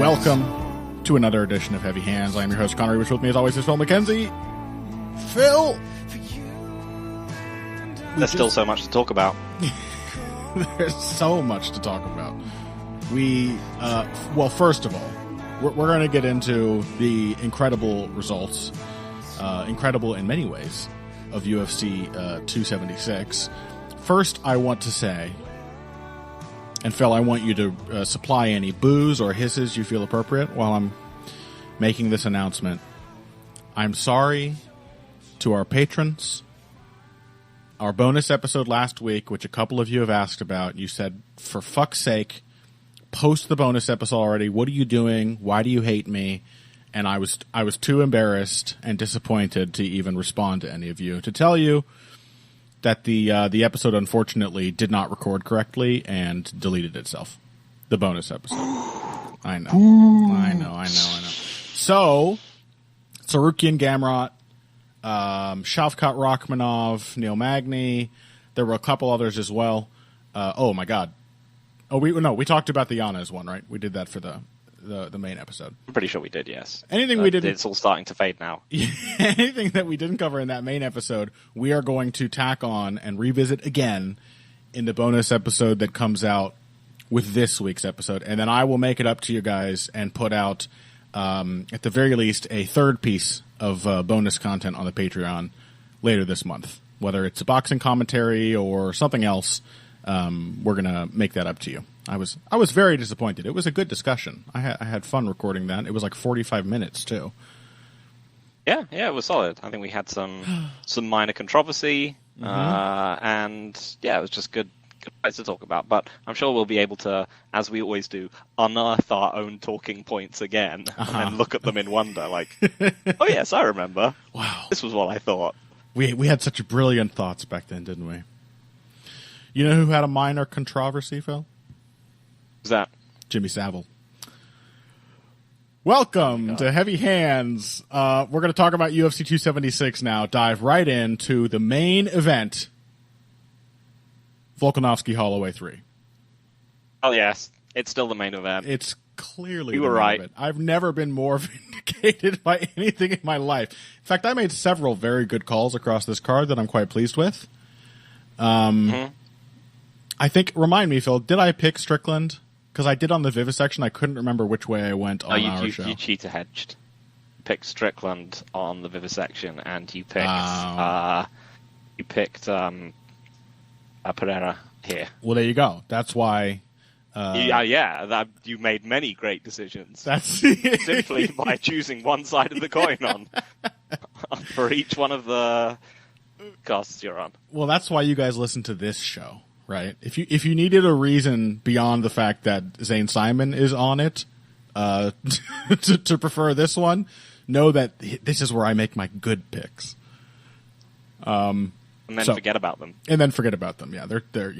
Welcome to another edition of Heavy Hands. I am your host, Connery, which with me as always is Phil McKenzie. Phil! There's still so much to talk about. There's so much to talk about. Well, first of all, we're going to get into the incredible results, incredible in many ways, of UFC 276. First, I want to say, and Phil, I want you to supply any boos or hisses you feel appropriate while I'm making this announcement. I'm sorry to our patrons. Our bonus episode last week, which a couple of you have asked about, you said, for fuck's sake, post the bonus episode already. What are you doing? Why do you hate me? And I was too embarrassed and disappointed to even respond to any of you. To tell you that the episode unfortunately did not record correctly and deleted itself. The bonus episode. I know. So, Sarukian Gamrot, Shavkat Rachmanov, Neil Magny, there were a couple others as well. Oh my god. Oh, we talked about the Yanez one, right? We did that for the main episode. I'm pretty sure we did, yes. Anything we didn't... It's all starting to fade now. Anything that we didn't cover in that main episode, we are going to tack on and revisit again in the bonus episode that comes out with this week's episode. And then I will make it up to you guys and put out, at the very least, a third piece of bonus content on the Patreon later this month. Whether it's a boxing commentary or something else, we're going to make that up to you. I was very disappointed. It was a good discussion. I had fun recording that. It was like 45 minutes too. Yeah, it was solid. I think we had some minor controversy, and yeah, it was just good fights to talk about. But I'm sure we'll be able to, as we always do, unearth our own talking points again and then look at them in wonder. Like, oh yes, I remember. Wow, this was what I thought. We had such brilliant thoughts back then, didn't we? You know who had a minor controversy, Phil? Who's that? Jimmy Savile. Welcome to Heavy Hands. We're going to talk about UFC 276 now. Dive right into the main event. Volkanovski Holloway 3. Oh, yes. It's still the main event. It's clearly you the were main right. event. I've never been more vindicated by anything in my life. In fact, I made several very good calls across this card that I'm quite pleased with. I think, remind me, Phil, did I pick Strickland? Because I did on the Vivisection. I couldn't remember which way I went on our show. You cheater-hedged. You picked Strickland on the Vivisection, and you picked Pereira here. Well, there you go. That's why... you made many great decisions. That's simply by choosing one side of the coin on for each one of the casts you're on. Well, that's why you guys listen to this show. Right. If you needed a reason beyond the fact that Zane Simon is on it to prefer this one, know that this is where I make my good picks. And then forget about them. Yeah, they're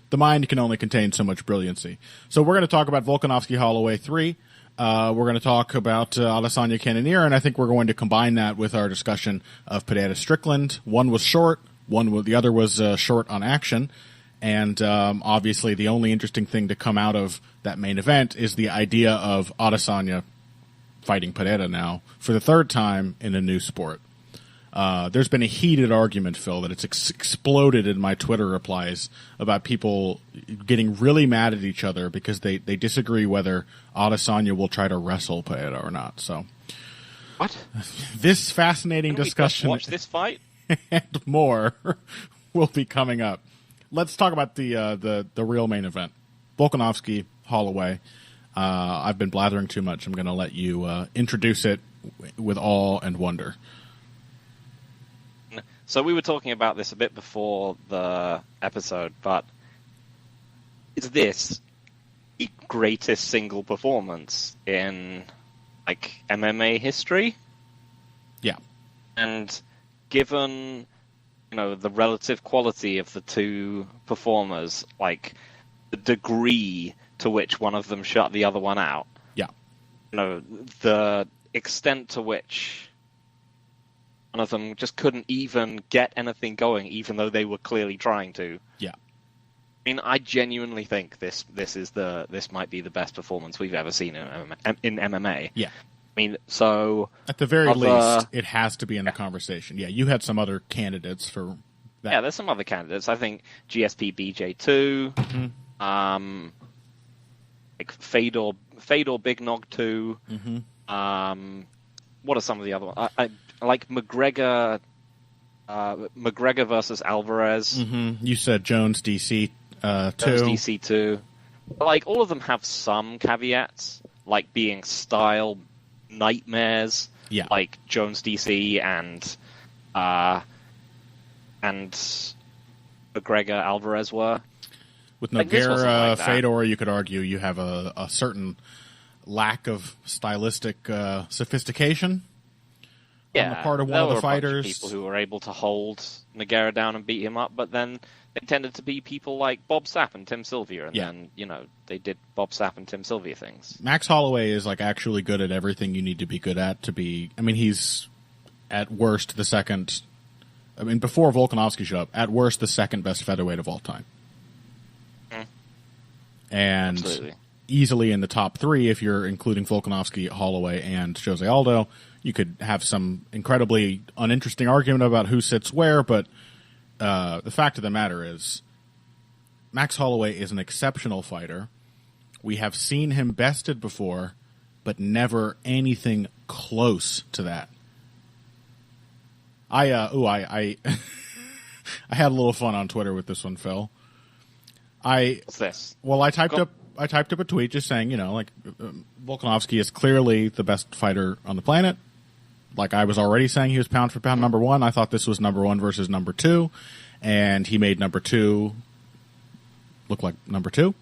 the mind can only contain so much brilliancy. So we're going to talk about Volkanovski Holloway 3. We're going to talk about Adesanya Cannoneer, and I think we're going to combine that with our discussion of Pereira Strickland. One was short, the other was short on action. And obviously the only interesting thing to come out of that main event is the idea of Adesanya fighting Pereira now for the third time in a new sport. There's been a heated argument, Phil, that it's exploded in my Twitter replies about people getting really mad at each other because they disagree whether Adesanya will try to wrestle Pereira or not. So, what? This fascinating discussion, watch this fight, and more will be coming up. Let's talk about the real main event. Volkanovski, Holloway. I've been blathering too much. I'm going to let you introduce it with awe and wonder. So we were talking about this a bit before the episode, but is this the greatest single performance in MMA history? Yeah. And given the relative quality of the two performers, the degree to which one of them shut the other one out. Yeah. The extent to which one of them just couldn't even get anything going, even though they were clearly trying to. Yeah. mean, I genuinely think this might be the best performance we've ever seen in MMA. Yeah. I mean, so at the very least, it has to be in the conversation. Yeah, you had some other candidates for that. Yeah, there's some other candidates. I think GSP BJ2, like Fedor Big Nog 2. What are some of the other ones? I like McGregor versus Alvarez. You said Jones DC 2. Jones DC 2. Like, all of them have some caveats, like being style nightmares. Yeah. Like Jones DC and McGregor Alvarez were. With Nogueira, Fedor, you could argue you have a certain lack of stylistic sophistication on the part of one of the fighters. Bunch of people who were able to hold Nogueira down and beat him up, but then they tended to be people like Bob Sapp and Tim Sylvia, and then, they did Bob Sapp and Tim Sylvia things. Max Holloway is like actually good at everything you need to be good at to be. I mean, he's at worst the second. I mean, before Volkanovski showed up, at worst the second best featherweight of all time. And absolutely. Easily in the top 3 if you're including Volkanovski, Holloway, and Jose Aldo. You could have some incredibly uninteresting argument about who sits where, but the fact of the matter is Max Holloway is an exceptional fighter. We have seen him bested before, but never anything close to that. I had a little fun on Twitter with this one, Phil. What's this? Well, I typed up a tweet just saying, Volkanovski is clearly the best fighter on the planet. Like, I was already saying he was pound for pound number 1. I thought this was number 1 versus number 2, and he made number 2 look like number 2.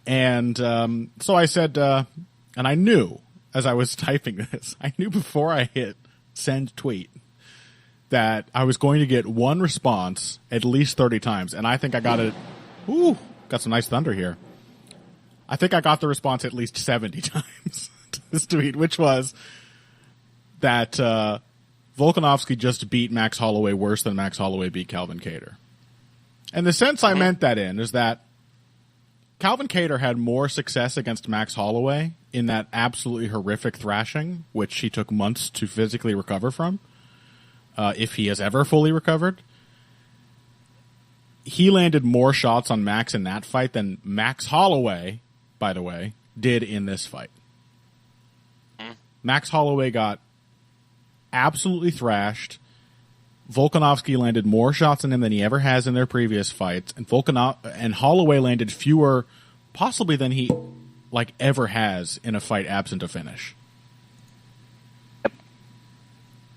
And so I said, and I knew as I was typing this, I knew before I hit send tweet that I was going to get one response at least 30 times, and I think I got it. Ooh, got some nice thunder here. I think I got the response at least 70 times to this tweet, which was that Volkanovski just beat Max Holloway worse than Max Holloway beat Calvin Kattar. And the sense I meant that in is that Calvin Kattar had more success against Max Holloway in that absolutely horrific thrashing, which he took months to physically recover from, if he has ever fully recovered. He landed more shots on Max in that fight than Max Holloway, by the way, did in this fight. Max Holloway got absolutely thrashed. Volkanovski landed more shots on him than he ever has in their previous fights, and Holloway landed fewer, possibly than he ever has in a fight absent a finish.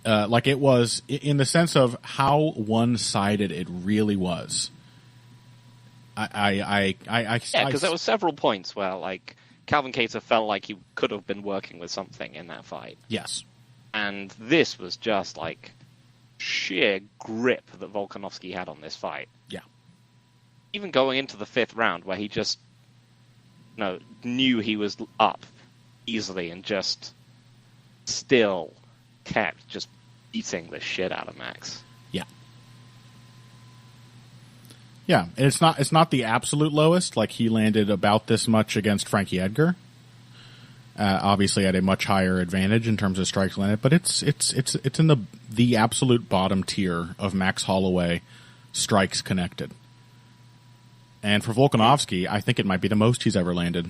It was in the sense of how one-sided it really was. Because there were several points where Calvin Kattar felt like he could have been working with something in that fight. Yes, and this was just sheer grip that Volkanovski had on this fight. Yeah, even going into the 5th round where he just knew he was up easily and just still kept just beating the shit out of Max. Yeah, and it's not the absolute lowest. Like, he landed about this much against Frankie Edgar. Obviously at a much higher advantage in terms of strikes landed, but it's in the absolute bottom tier of Max Holloway strikes connected. And for Volkanovski, I think it might be the most he's ever landed.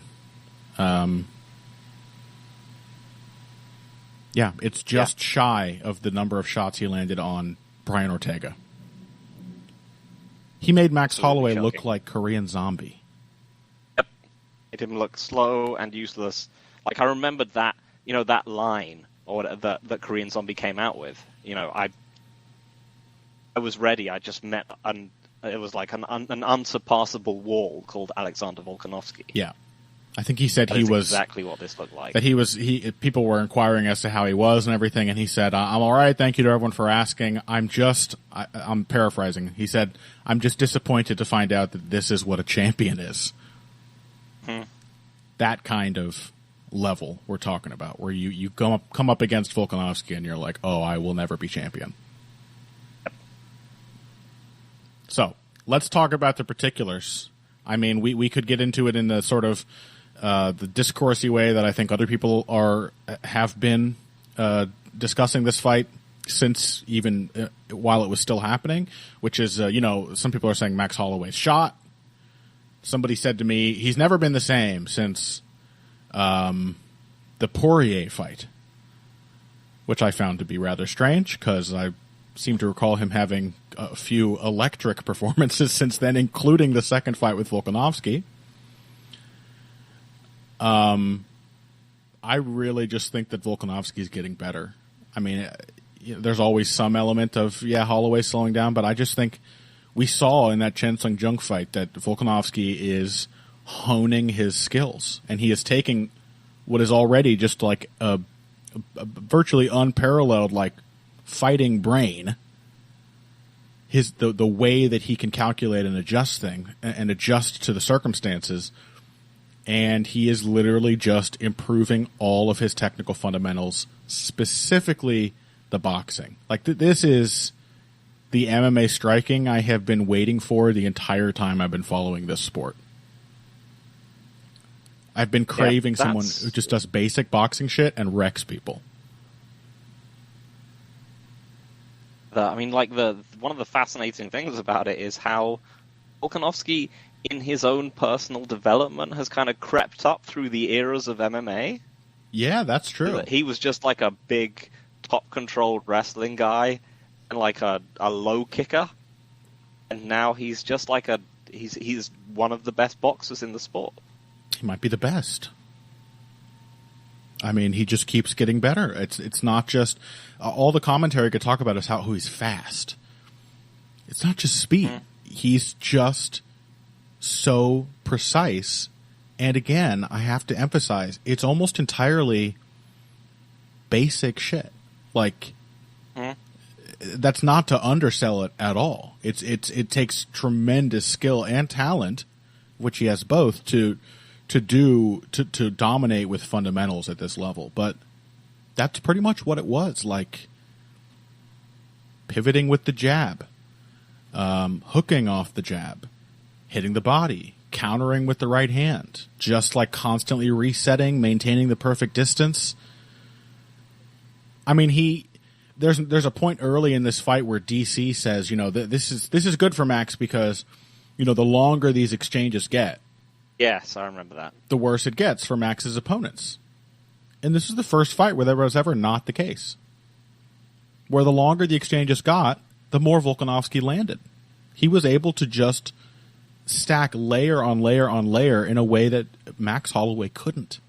It's just shy of the number of shots he landed on Brian Ortega. He made Max Holloway look like Korean Zombie. Yep. Made him look slow and useless. I remembered that, that line or that Korean Zombie came out with. I was ready. I just met, it was like an unsurpassable wall called Alexander Volkanovski. Yeah. I think he said he was exactly what this looked like. That people were inquiring as to how he was and everything, and he said, "I'm all right. Thank you to everyone for asking. I'm paraphrasing. He said, I'm just disappointed to find out that this is what a champion is." That kind of level we're talking about, where you come up against Volkanovski and you're like, "Oh, I will never be champion." So let's talk about the particulars. I mean, we could get into it in the sort of the discoursey way that I think other people have been discussing this fight since even while it was still happening, which is, some people are saying Max Holloway's shot. Somebody said to me, he's never been the same since the Poirier fight, which I found to be rather strange because I seem to recall him having a few electric performances since then, including the second fight with Volkanovski. I really just think that Volkanovski is getting better. I mean, there's always some element of, Holloway slowing down, but I just think we saw in that Chen Sung-jung fight that Volkanovski is honing his skills, and he is taking what is already just like a virtually unparalleled like fighting brain, the way that he can calculate and adjust and adjust to the circumstances, and he is literally just improving all of his technical fundamentals, specifically the boxing. Like this is the MMA striking I have been waiting for the entire time I've been following this sport. I've been craving someone who just does basic boxing shit and wrecks people. One of the fascinating things about it is how Volkanovski, in his own personal development, has kind of crept up through the eras of MMA. Yeah, that's true. He was just like a big, top-controlled wrestling guy and like a low kicker, and now he's just like he's one of the best boxers in the sport. He might be the best. I mean, he just keeps getting better. It's not just all the commentary could talk about is who he's fast. It's not just speed. He's just so precise. And again, I have to emphasize, it's almost entirely basic shit. Like, that's not to undersell it at all. It takes tremendous skill and talent, which he has both, to dominate with fundamentals at this level. But that's pretty much what it was. Like pivoting with the jab, hooking off the jab, hitting the body, countering with the right hand, just like constantly resetting, maintaining the perfect distance. I mean, there's a point early in this fight where DC says, this is good for Max because, the longer these exchanges get, yes, I remember that, the worse it gets for Max's opponents. And this is the first fight where that was ever not the case. Where the longer the exchanges got, the more Volkanovski landed. He was able to just stack layer on layer on layer in a way that Max Holloway couldn't.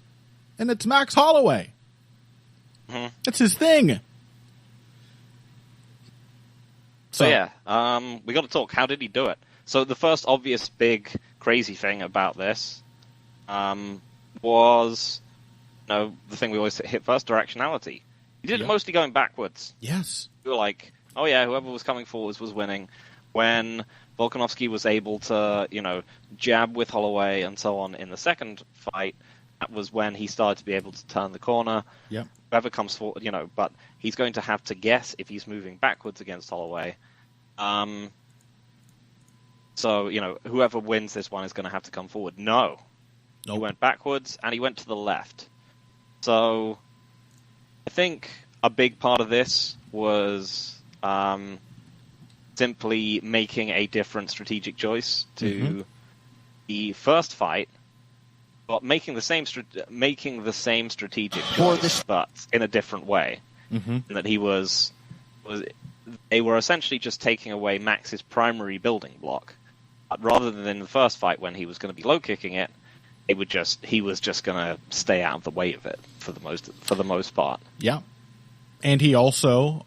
And it's Max Holloway. It's his thing. So we got to talk. How did he do it? So the first obvious big crazy thing about this was, the thing we always hit first, directionality. He did it mostly going backwards. Yes. We were like, oh yeah, whoever was coming forwards was winning. When Volkanovski was able to, jab with Holloway and so on in the second fight, that was when he started to be able to turn the corner. Yep. Whoever comes forward, but he's going to have to guess if he's moving backwards against Holloway. So, whoever wins this one is going to have to come forward. No. Nope. He went backwards, and he went to the left. So, I think a big part of this was simply making a different strategic choice to the first fight, but making the same strategic choice, but in a different way. And that they were essentially just taking away Max's primary building block. But rather than in the first fight when he was going to be low kicking it, he was just going to stay out of the way of it for the most part. Yeah, and he also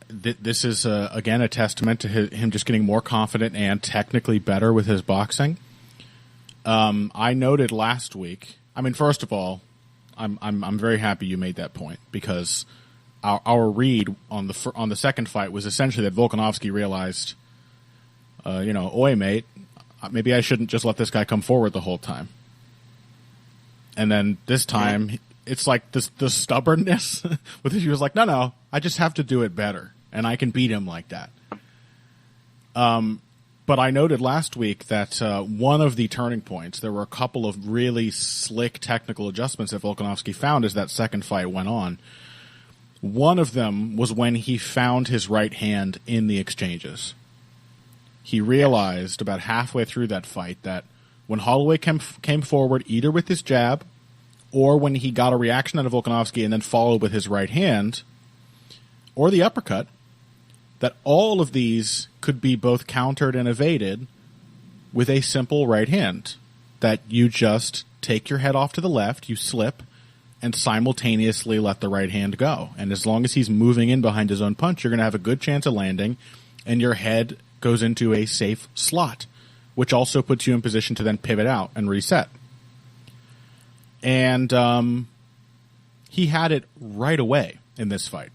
this is again a testament to him just getting more confident and technically better with his boxing. I noted last week. I mean, first of all, I'm very happy you made that point because our read on the second fight was essentially that Volkanovski realized, oi mate, maybe I shouldn't just let this guy come forward the whole time. And then this time, it's like the stubbornness with which he was like, no, I just have to do it better, and I can beat him like that. But I noted last week that one of the turning points, there were a couple of really slick technical adjustments that Volkanovski found as that second fight went on. One of them was when he found his right hand in the exchanges. He realized about halfway through that fight that when Holloway came forward, either with his jab or when he got a reaction out of Volkanovski and then followed with his right hand or the uppercut, that all of these could be both countered and evaded with a simple right hand. That you just take your head off to the left, you slip, and simultaneously let the right hand go. And as long as he's moving in behind his own punch, you're going to have a good chance of landing, and your head goes into a safe slot, which also puts you in position to then pivot out and reset. And he had it right away in this fight.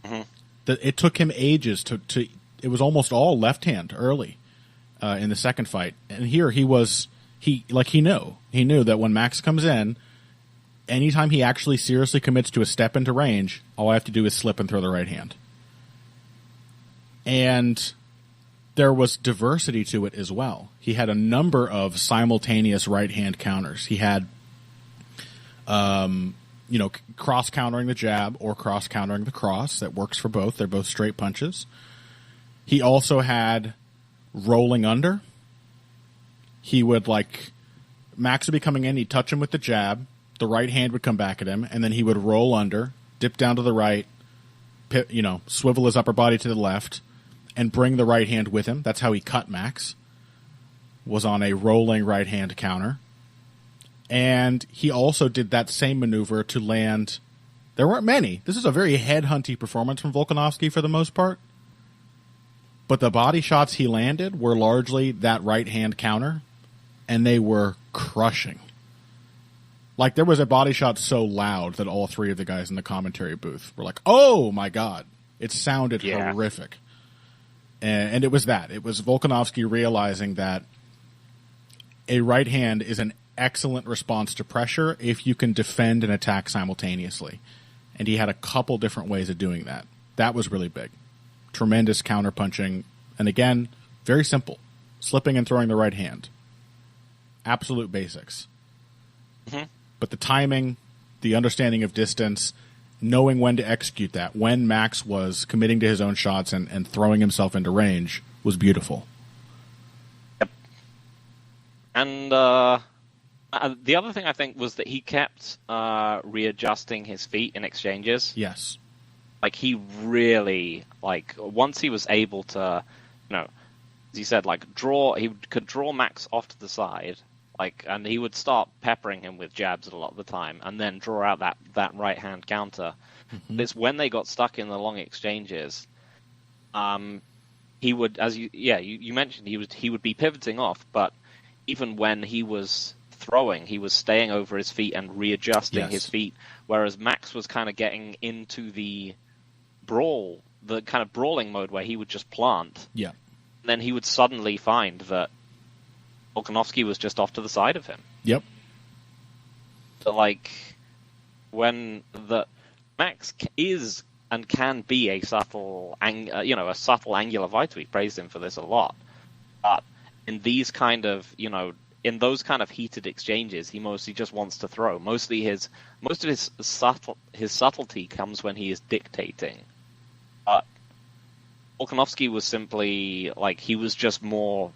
Mm-hmm. It took him ages to. It was almost all left hand early in the second fight, and here he knew that when Max comes in, anytime he actually seriously commits to a step into range, all I have to do is slip and throw the right hand. And there was diversity to it as well. He had a number of simultaneous right hand counters. He had, cross countering the jab or cross countering the cross. That works for both. They're both straight punches. He also had rolling under. He would Max would be coming in, he'd touch him with the jab, the right hand would come back at him, and then he would roll under, dip down to the right, swivel his upper body to the left, and bring the right hand with him. That's how he cut Max, was on a rolling right hand counter. And he also did that same maneuver to land. There weren't many. This is a very headhunty performance from Volkanovski for the most part. But the body shots he landed were largely that right hand counter, and they were crushing. There was a body shot so loud that all three of the guys in the commentary booth were like, oh my God. It sounded horrific. And it was that. It was Volkanovski realizing that a right hand is an excellent response to pressure if you can defend and attack simultaneously. And he had a couple different ways of doing that. That was really big. Tremendous counterpunching. And again, very simple. Slipping and throwing the right hand. Absolute basics. Mm-hmm. But the timing, the understanding of distance, knowing when to execute that, when Max was committing to his own shots and throwing himself into range, was beautiful. Yep. And the other thing I think was that he kept readjusting his feet in exchanges. Yes. He really, once he was able to, as he said, he could draw Max off to the side, and he would start peppering him with jabs a lot of the time, and then draw out that right hand counter. Mm-hmm. It's when they got stuck in the long exchanges, he would, as you mentioned, he would be pivoting off, but even when he was throwing, he was staying over his feet and readjusting his feet, whereas Max was kind of getting into the brawl, the kind of brawling mode where he would just plant. Yeah. And then he would suddenly find that Volkanovski was just off to the side of him. Yep. But when the Max is and can be a subtle, a subtle angular fighter. We praised him for this a lot. But in these kind of, in those kind of heated exchanges, he mostly just wants to throw. Most of his subtlety comes when he is dictating. But Volkanovski was simply he was just more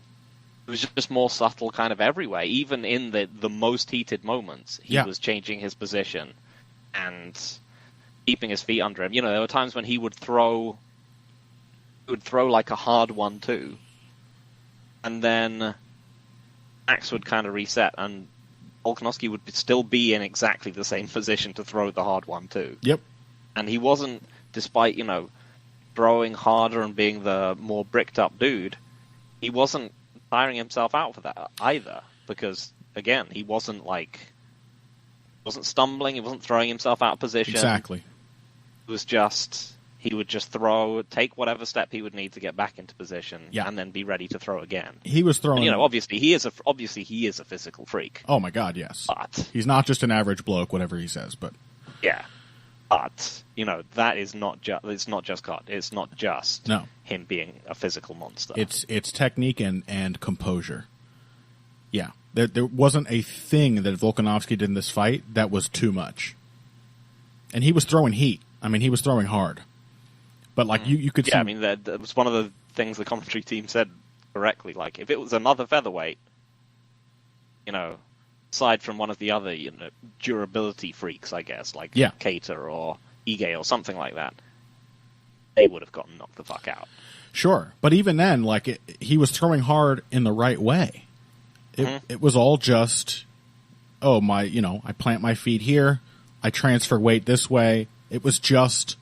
subtle kind of everywhere. Even in the most heated moments, he was changing his position and keeping his feet under him. There were times when he would throw a hard 1-2, and then Max would kind of reset, and Volkanovski would still be in exactly the same position to throw the hard 1-2. Yep. And he wasn't, despite, throwing harder and being the more bricked up dude, he wasn't tiring himself out for that either. Because, again, he wasn't stumbling, he wasn't throwing himself out of position. Exactly. It was just, he would just throw, take whatever step he would need to get back into position, and then be ready to throw again. He was throwing. And, obviously he is a physical freak. Oh my God, yes. But he's not just an average bloke, whatever he says, but yeah. But, that is not just, it's not just cut. It's not just him being a physical monster. It's technique and composure. Yeah. There wasn't a thing that Volkanovski did in this fight that was too much. And he was throwing heat. I mean, he was throwing hard. But, you could see... Yeah, I mean, that was one of the things the commentary team said correctly. Like, if it was another featherweight, aside from one of the other, durability freaks, I guess, like Keita or Ige or something like that, they would have gotten knocked the fuck out. Sure. But even then, he was throwing hard in the right way. It was all just, I plant my feet here, I transfer weight this way. It was just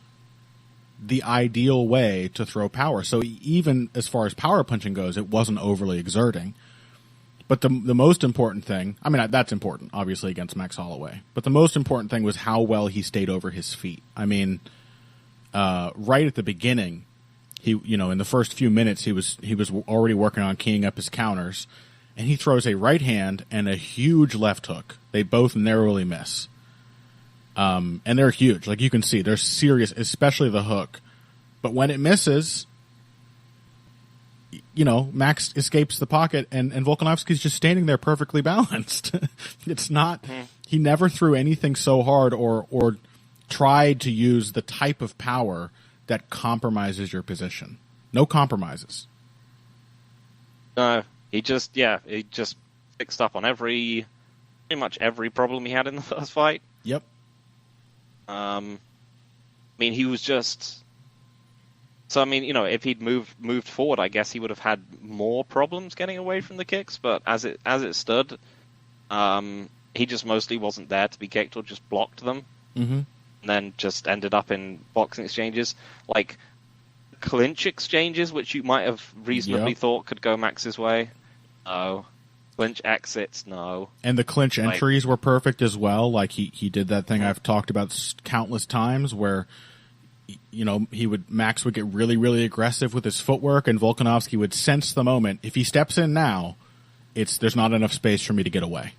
the ideal way to throw power. So even as far as power punching goes, it wasn't overly exerting. But the most important thing, I mean, that's important, obviously, against Max Holloway. But the most important thing was how well he stayed over his feet. I mean, right at the beginning, in the first few minutes, he was already working on keying up his counters, and he throws a right hand and a huge left hook. They both narrowly miss. And they're huge. Like you can see, they're serious, especially the hook. But when it misses, Max escapes the pocket and Volkanovski's just standing there perfectly balanced. It's not, he never threw anything so hard or tried to use the type of power that compromises your position. No compromises. No, he just fixed up on pretty much every problem he had in the first fight. Yep. I mean, he was just... So, I mean, if he'd moved forward, I guess he would have had more problems getting away from the kicks, but as it stood, he just mostly wasn't there to be kicked or just blocked them. Mm-hmm. And then just ended up in boxing exchanges. Like, clinch exchanges, which you might have reasonably thought could go Max's way. No. Clinch exits, no. And the clinch entries were perfect as well. Like, he did that thing I've talked about countless times where... Max would get really, really aggressive with his footwork, and Volkanovski would sense the moment. If he steps in now, there's not enough space for me to get away.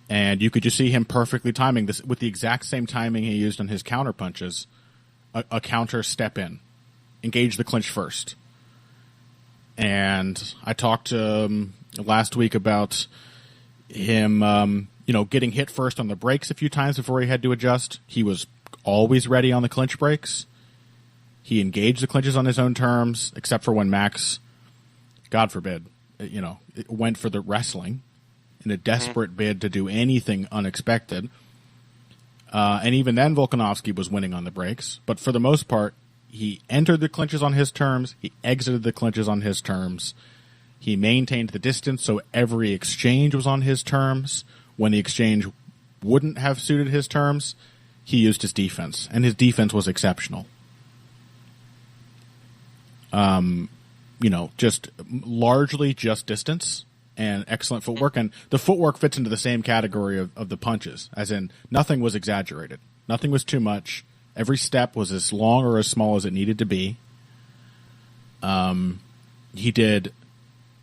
And you could just see him perfectly timing this with the exact same timing he used on his counter punches. A counter step in, engage the clinch first. And I talked last week about him, getting hit first on the brakes a few times before he had to adjust. He was always ready on the clinch breaks. He engaged the clinches on his own terms, except for when Max, God forbid, went for the wrestling in a desperate bid to do anything unexpected. And even then, Volkanovski was winning on the breaks. But for the most part, he entered the clinches on his terms. He exited the clinches on his terms. He maintained the distance, so every exchange was on his terms. When the exchange wouldn't have suited his terms, he used his defense, and his defense was exceptional. Just largely just distance and excellent footwork, and the footwork fits into the same category of the punches, as in nothing was exaggerated. Nothing was too much. Every step was as long or as small as it needed to be. He did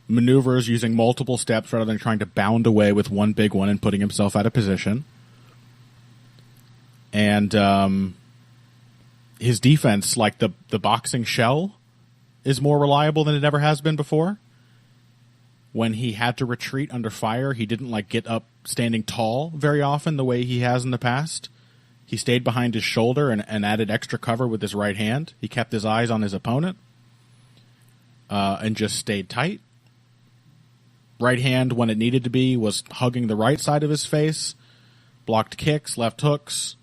maneuvers using multiple steps rather than trying to bound away with one big one and putting himself out of position. And his defense, like the boxing shell, is more reliable than it ever has been before. When he had to retreat under fire, he didn't get up standing tall very often the way he has in the past. He stayed behind his shoulder and added extra cover with his right hand. He kept his eyes on his opponent and just stayed tight. Right hand, when it needed to be, was hugging the right side of his face, blocked kicks, left hooks,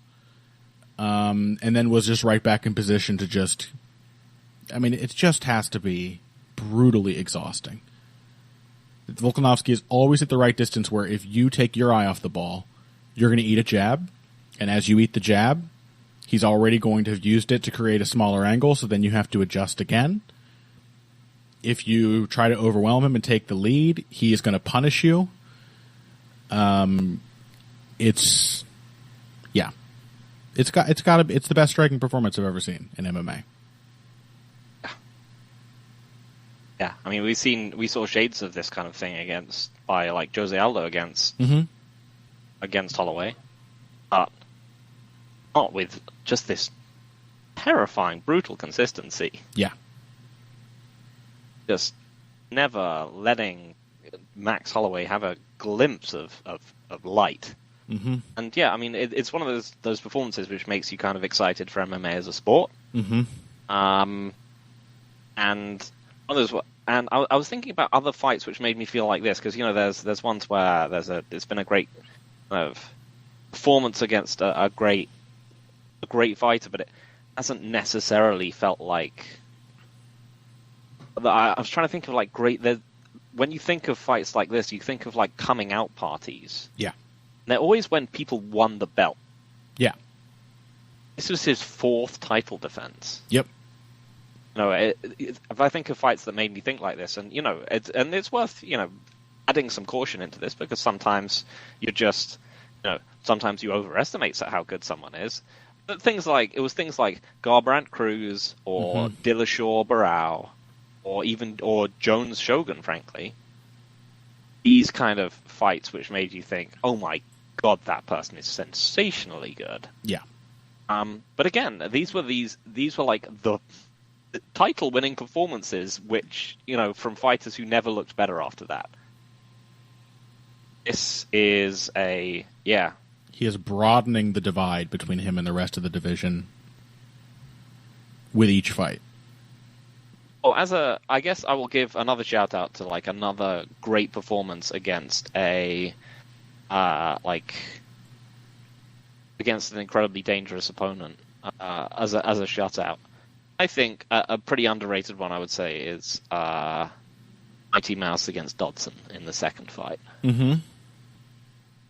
and then was just right back in position to just... I mean, it just has to be brutally exhausting. Volkanovski is always at the right distance where if you take your eye off the ball, you're going to eat a jab, and as you eat the jab, he's already going to have used it to create a smaller angle, so then you have to adjust again. If you try to overwhelm him and take the lead, he is going to punish you. It's the best striking performance I've ever seen in MMA. Yeah, I mean, we saw shades of this kind of thing by Jose Aldo against Holloway. But not with just this terrifying, brutal consistency. Yeah. Just never letting Max Holloway have a glimpse of light. Mm-hmm. And yeah, I mean, it's one of those performances which makes you kind of excited for MMA as a sport. Mm-hmm. And others, and I was thinking about other fights which made me feel like this, because there's ones where it's been a great kind of performance against a great fighter, but it hasn't necessarily felt like. I was trying to think of like great. When you think of fights like this, you think of like coming out parties. Yeah. They're always when people won the belt. Yeah. This was his 4th title defense. Yep. If I think of fights that made me think like this, and it's worth adding some caution into this, because sometimes sometimes you overestimate how good someone is. But things like Garbrandt Cruz or Dillashaw Barao, or Jones Shogun, frankly. These kind of fights which made you think, oh my god, that person is sensationally good. Yeah. But again, these were like the title-winning performances, which from fighters who never looked better after that. This is He is broadening the divide between him and the rest of the division with each fight. Oh, I guess I will give another shout out to like another great performance against against an incredibly dangerous opponent as a shutout. I think a pretty underrated one, I would say, is Mighty Mouse against Dodson in the second fight. Mm-hmm.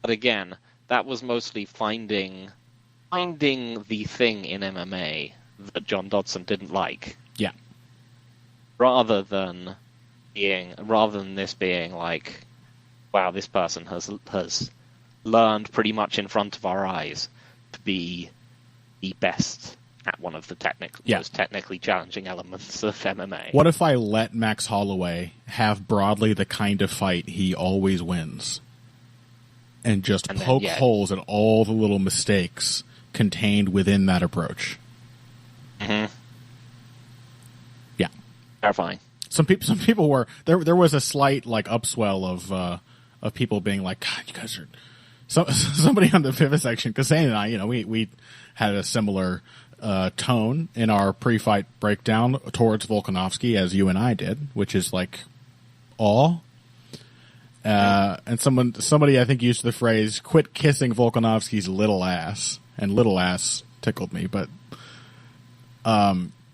But again, that was mostly finding the thing in MMA that John Dodson didn't like. Yeah. Rather than this being like, wow, this person has learned pretty much in front of our eyes to be the best at one of the most technically challenging elements of MMA. What if I let Max Holloway have broadly the kind of fight he always wins, and just poke holes at all the little mistakes contained within that approach? Mm-hmm. Yeah. Terrifying. Some people were there was a slight like upswell of people being like, God, you guys are somebody on the pivot section, because Zane and I, we had a similar tone in our pre-fight breakdown towards Volkanovski as you and I did, which is like awe. And somebody I think used the phrase "quit kissing Volkanovski's little ass," and little ass tickled me, but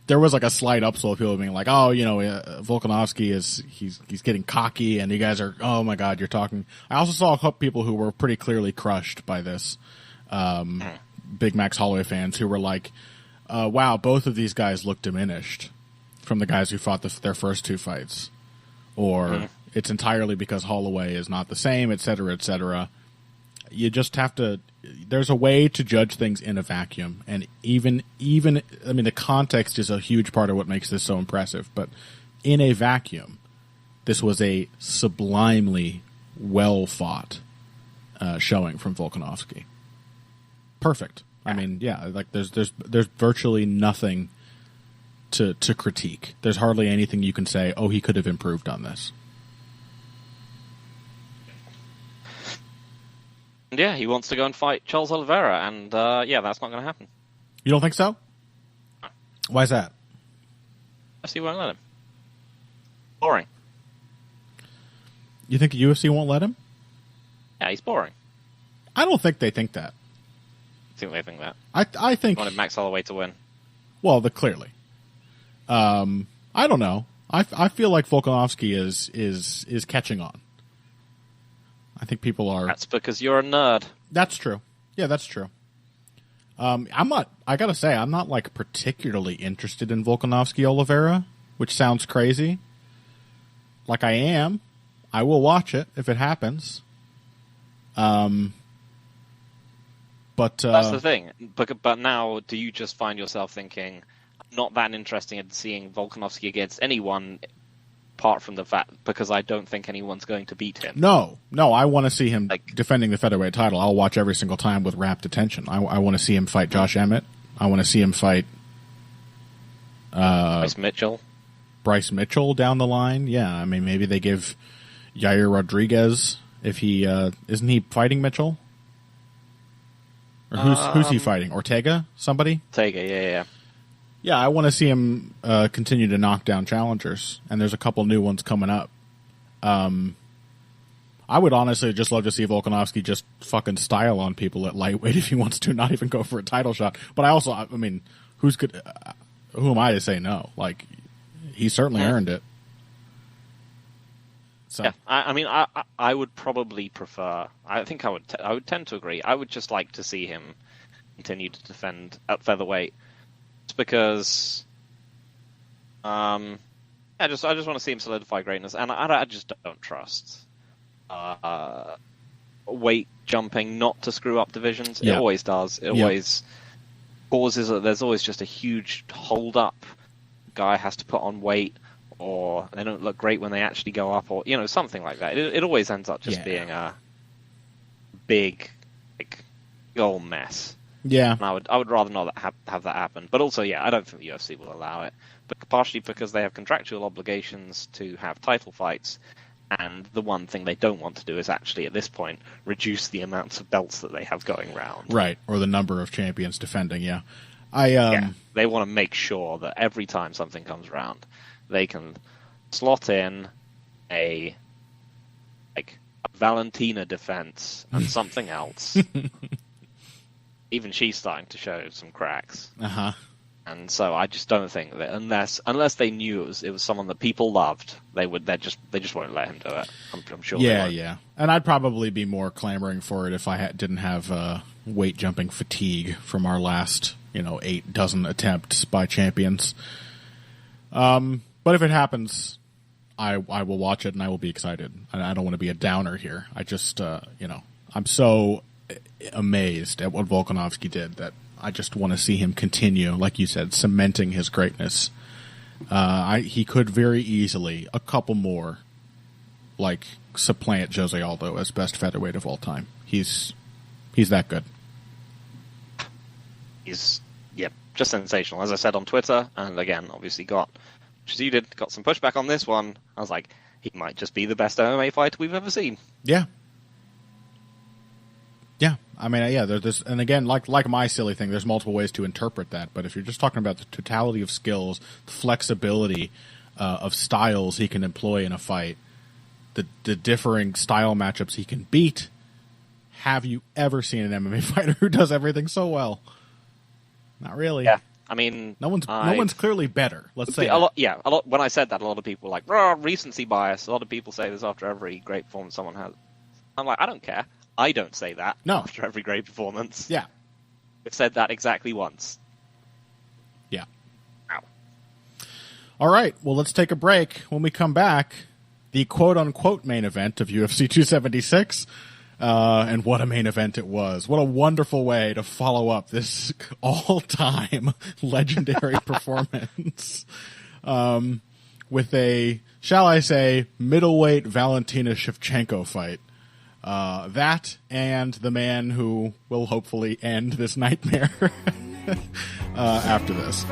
there was like a slight upswell of people being like, oh, Volkanovski he's getting cocky, and you guys are, oh my God, you're talking. I also saw a couple people who were pretty clearly crushed by this, big Max Holloway fans who were like, wow, both of these guys look diminished from the guys who fought their first 2 fights, or it's entirely because Holloway is not the same, et cetera, et cetera. You just have to. There's a way to judge things in a vacuum, and even I mean, the context is a huge part of what makes this so impressive. But in a vacuum, this was a sublimely well fought showing from Volkanovski. Perfect. I mean, yeah, like there's virtually nothing to critique. There's hardly anything you can say, oh, he could have improved on this. Yeah, he wants to go and fight Charles Oliveira, and that's not going to happen. You don't think so? No. Why is that? UFC won't let him. Boring. You think the UFC won't let him? Yeah, he's boring. I don't think they think that. I think they think that. I think... They wanted Max Holloway to win. Well, clearly. I don't know. I feel like Volkanovski is catching on. I think people are... That's because you're a nerd. That's true. Yeah, that's true. I gotta say, I'm not like particularly interested in Volkanovski Oliveira, which sounds crazy. Like I am. I will watch it if it happens. But that's the thing. But now, do you just find yourself thinking, not that interesting in seeing Volkanovski against anyone apart from the fact because I don't think anyone's going to beat him. No, I want to see him defending the featherweight title. I'll watch every single time with rapt attention. I want to see him fight Josh Emmett. I want to see him fight Bryce Mitchell down the line. Yeah, I mean, maybe they give Yair Rodriguez if he isn't he fighting Mitchell? Or who's he fighting? Ortega? Somebody? Ortega, yeah. Yeah, I want to see him continue to knock down challengers, and there's a couple new ones coming up. I would honestly just love to see Volkanovski just fucking style on people at lightweight if he wants to, not even go for a title shot. But I mean, who am I to say no? Like, he certainly earned it. So. Yeah, I mean, I would probably prefer. I think I would tend to agree. I would just like to see him continue to defend at featherweight. Because, I just want to see him solidify greatness, and I just don't trust weight jumping not to screw up divisions. It always does. It always causes. There's always just a huge hold up. Guy has to put on weight, or they don't look great when they actually go up, or something like that. It always ends up just being a big, old mess. Yeah, and I would rather not have that happen. But also, I don't think the UFC will allow it. But partially because they have contractual obligations to have title fights, and the one thing they don't want to do is actually, at this point, reduce the amounts of belts that they have going round. Right, or the number of champions defending, They want to make sure that every time something comes around, they can slot in a Valentina defense and something else. Even she's starting to show some cracks. Uh-huh. And so I just don't think that unless they knew it was someone that people loved, they just won't let him do it. I'm sure. Yeah. And I'd probably be more clamoring for it if I didn't have weight jumping fatigue from our last 8 dozen attempts by champions. But if it happens, I will watch it and I will be excited. And I don't want to be a downer here. I just I'm so amazed at what Volkanovski did that I just want to see him continue, like you said, cementing his greatness. He could very easily, a couple more, supplant Jose Aldo as best featherweight of all time. He's that good. He's just sensational. As I said on Twitter, and again, obviously got some pushback on this one. I was like, he might just be the best MMA fighter we've ever seen. Yeah. I mean, there's and again, like my silly thing, there's multiple ways to interpret that. But if you're just talking about the totality of skills, the flexibility of styles he can employ in a fight, the differing style matchups he can beat, have you ever seen an MMA fighter who does everything so well? Not really. Yeah, I mean, no one's clearly better. Let's say a lot. When I said that, a lot of people were like, recency bias. A lot of people say this after every great performance someone has. I'm like, I don't care. I don't say that after every great performance. Yeah. I've said that exactly once. Yeah. Ow. All right, well, let's take a break. When we come back, the quote-unquote main event of UFC 276, and what a main event it was. What a wonderful way to follow up this all-time legendary performance with a, shall I say, middleweight Valentina Shevchenko fight. That and the man who will hopefully end this nightmare after this.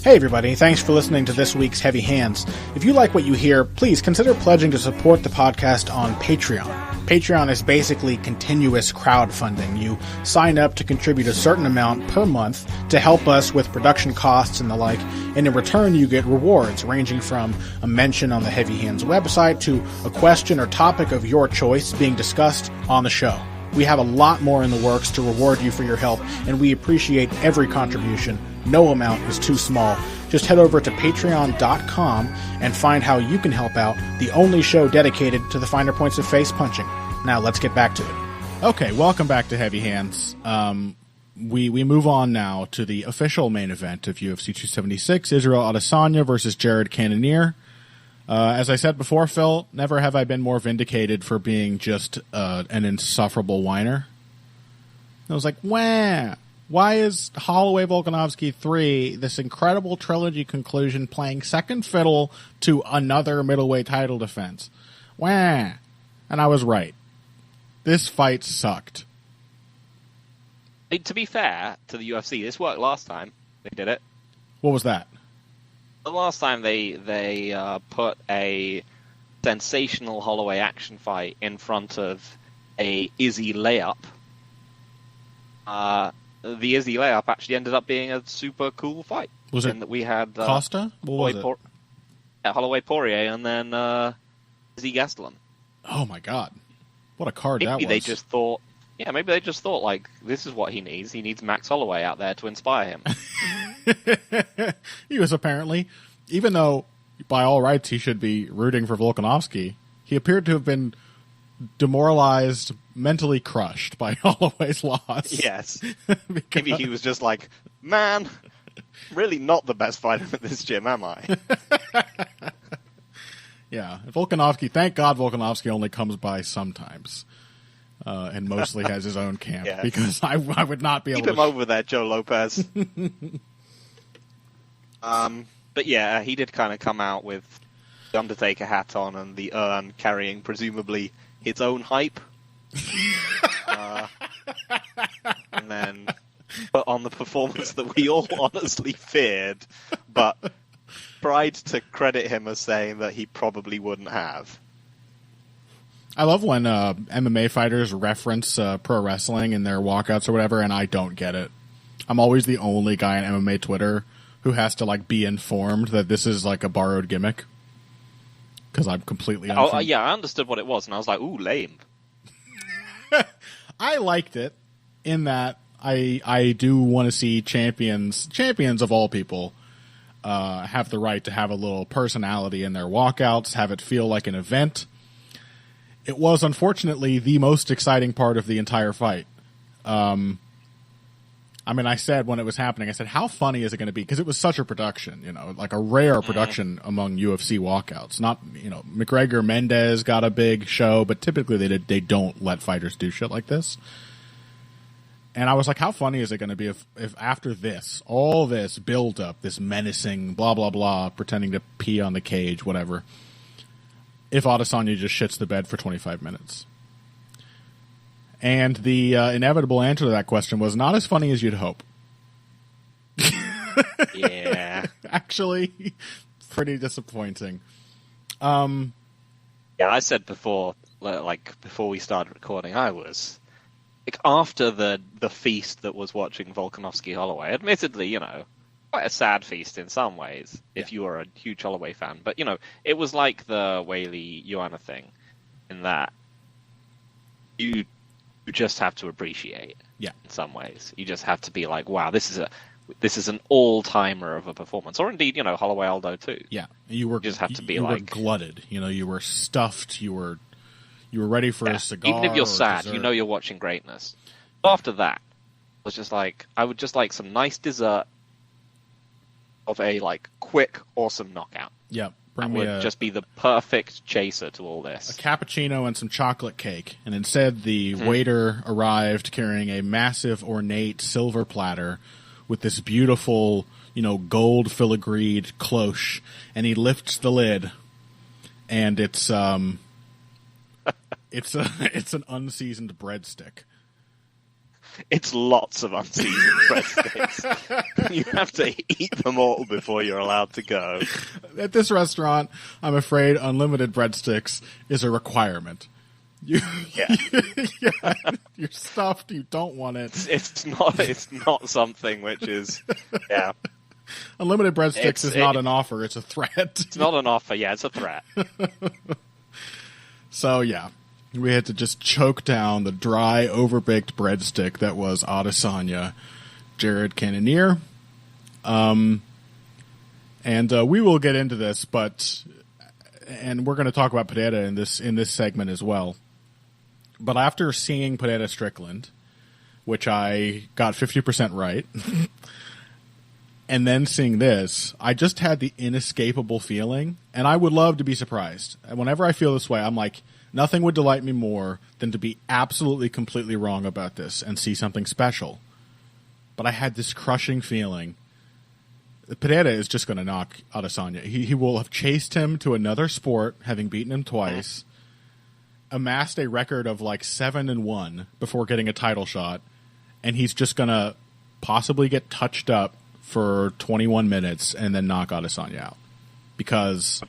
Hey everybody, thanks for listening to this week's Heavy Hands. If you like what you hear, please consider pledging to support the podcast on Patreon. Patreon is basically continuous crowdfunding. You sign up to contribute a certain amount per month to help us with production costs and the like, and in return you get rewards ranging from a mention on the Heavy Hands website to a question or topic of your choice being discussed on the show. We have a lot more in the works to reward you for your help, and we appreciate every contribution. No amount is too small. Just head over to patreon.com and find how you can help out, the only show dedicated to the finer points of face punching. Now let's get back to it. Okay, welcome back to Heavy Hands. We move on now to the official main event of UFC 276, Israel Adesanya versus Jared Cannoneer. As I said before, Phil, never have I been more vindicated for being just an insufferable whiner. I was like, wah, Why is Holloway Volkanovski 3, this incredible trilogy conclusion, playing second fiddle to another middleweight title defense? Wah. And I was right. This fight sucked. To be fair to the UFC, this worked last time they did it. What was that? The last time they put a sensational Holloway action fight in front of a Izzy layup. The Izzy layup actually ended up being a super cool fight. Was it that we had Costa? What was it? Holloway Poirier and then Izzy Gastelum. Oh my god. What a card that was. Maybe they just thought, like, this is what he needs. He needs Max Holloway out there to inspire him. He was apparently, even though by all rights he should be rooting for Volkanovski, he appeared to have been demoralized, mentally crushed by Holloway's loss. Yes. Maybe he was just like, man, really not the best fighter at this gym, am I? Yeah. Volkanovski, thank God Volkanovski only comes by sometimes. And mostly has his own camp. Yes. Because I would not be able to... Keep him over there, Joe Lopez. But yeah, he did kind of come out with the Undertaker hat on and the urn carrying presumably its own hype. And then put on the performance that we all honestly feared, but tried to credit him as saying that he probably wouldn't have. I love when MMA fighters reference pro wrestling in their walkouts or whatever, and I don't get it. I'm always the only guy on MMA Twitter who has to like be informed that this is like a borrowed gimmick. Because I'm completely I understood what it was, and I was like, ooh, lame. I liked it in that I do want to see champions of all people, have the right to have a little personality in their walkouts, have it feel like an event. It was, unfortunately, the most exciting part of the entire fight. I mean, I said when it was happening, I said, how funny is it going to be? Because it was such a production, like a rare production among UFC walkouts. Not, McGregor, Mendez got a big show, but typically they don't let fighters do shit like this. And I was like, how funny is it going to be if after this, all this build-up, this menacing blah, blah, blah, pretending to pee on the cage, whatever, if Adesanya just shits the bed for 25 minutes. And the inevitable answer to that question was not as funny as you'd hope. Yeah. Actually, pretty disappointing. Yeah, I said before, before we started recording, I was, after the feast that was watching Volkanovski Holloway, admittedly, quite a sad feast in some ways, if you were a huge Holloway fan. But, it was like the Weili-Joanna thing, in that you just have to appreciate. Yeah. In some ways, you just have to be like, "Wow, this is an all-timer of a performance." Or indeed, Holloway Aldo too. Yeah, you just have to be were glutted. You were stuffed. You were ready for a cigar. Even if you're sad, dessert. You're watching greatness. After that, it was just like I would just like some nice dessert of a quick, awesome knockout. Yeah. That would just be the perfect chaser to all this. A cappuccino and some chocolate cake. And instead, the waiter arrived carrying a massive, ornate silver platter with this beautiful, gold filigreed cloche. And he lifts the lid, and it's an unseasoned breadstick. It's lots of unseasoned breadsticks. You have to eat them all before you're allowed to go. At this restaurant, I'm afraid unlimited breadsticks is a requirement. You're stuffed. You don't want it. It's not something which is, yeah. Unlimited breadsticks is not an offer. It's a threat. It's not an offer. Yeah, it's a threat. So, yeah. We had to just choke down the dry, overbaked breadstick that was Adesanya, Jared Cannoneer. And we will get into this, and we're going to talk about Pereira in this segment as well. But after seeing Pereira Strickland, which I got 50% right, and then seeing this, I just had the inescapable feeling, and I would love to be surprised. Whenever I feel this way, I'm like, nothing would delight me more than to be absolutely, completely wrong about this and see something special. but I had this crushing feeling Pereira is just going to knock Adesanya. He will have chased him to another sport, having beaten him twice, amassed a record of like 7-1 before getting a title shot, and he's just going to possibly get touched up for 21 minutes and then knock Adesanya out. Because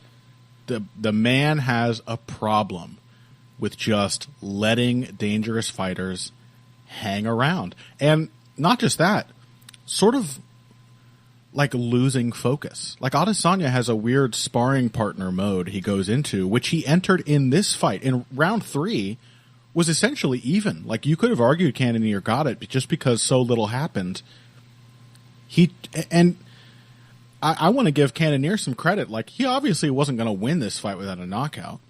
the man has a problem with just letting dangerous fighters hang around. And not just that, sort of like losing focus. Like Adesanya has a weird sparring partner mode he goes into, which he entered in this fight. In round 3 was essentially even. Like you could have argued Cannoneer got it just because so little happened. I want to give Cannoneer some credit. Like he obviously wasn't going to win this fight without a knockout,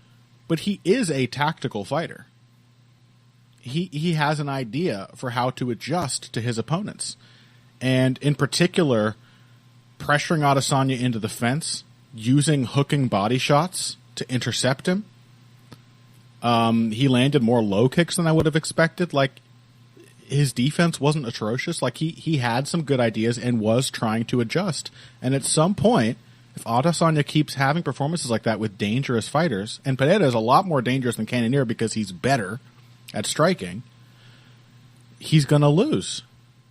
but he is a tactical fighter. He has an idea for how to adjust to his opponents. And in particular, pressuring Adesanya into the fence, using hooking body shots to intercept him. He landed more low kicks than I would have expected. Like, his defense wasn't atrocious. Like, he had some good ideas and was trying to adjust. And at some point, if Adesanya keeps having performances like that with dangerous fighters, and Pereira is a lot more dangerous than Cannoneer because he's better at striking, he's going to lose.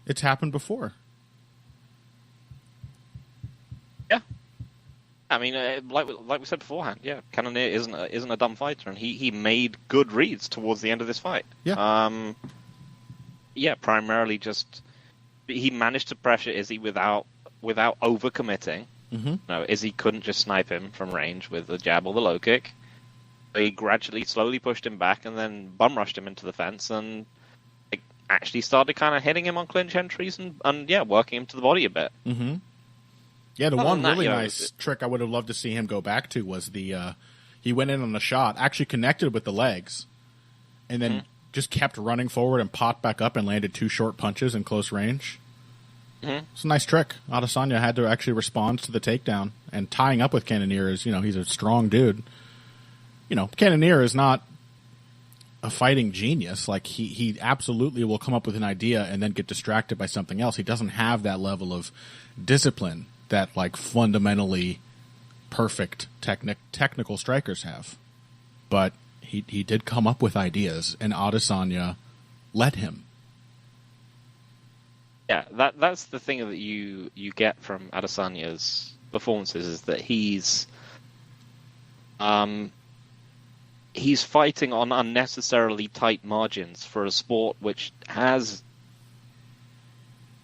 It's happened before. Yeah. I mean, like we said beforehand, yeah, Cannoneer isn't a dumb fighter, and he made good reads towards the end of this fight. Yeah. Yeah, primarily just he managed to pressure Izzy without overcommitting. Mm-hmm. No, Izzy couldn't just snipe him from range with the jab or the low kick. He gradually, slowly pushed him back and then bum rushed him into the fence and actually started kind of hitting him on clinch entries and working him to the body a bit. Mm-hmm. Yeah, the one really nice trick I would have loved to see him go back to was he went in on the shot, actually connected with the legs, and then just kept running forward and popped back up and landed 2 short punches in close range. Mm-hmm. It's a nice trick. Adesanya had to actually respond to the takedown, and tying up with Cannoneer is, he's a strong dude. Cannoneer is not a fighting genius. Like, he absolutely will come up with an idea and then get distracted by something else. He doesn't have that level of discipline that, like, fundamentally perfect technical strikers have. But he did come up with ideas, and Adesanya let him. Yeah, that's the thing that you get from Adesanya's performances, is that he's fighting on unnecessarily tight margins for a sport which has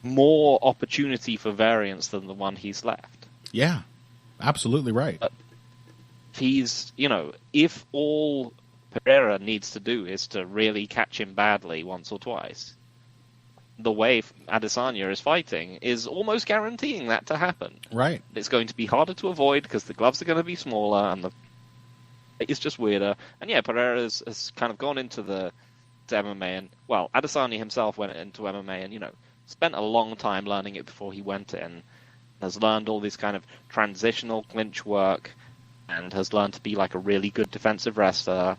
more opportunity for variance than the one he's left. Yeah, absolutely right. He's, if all Pereira needs to do is to really catch him badly once or twice, the way Adesanya is fighting is almost guaranteeing that to happen. Right. It's going to be harder to avoid because the gloves are going to be smaller and it's just weirder. And yeah, Pereira has kind of gone into the MMA, and Adesanya himself went into MMA and spent a long time learning it before he went in. Has learned all this kind of transitional clinch work, and has learned to be like a really good defensive wrestler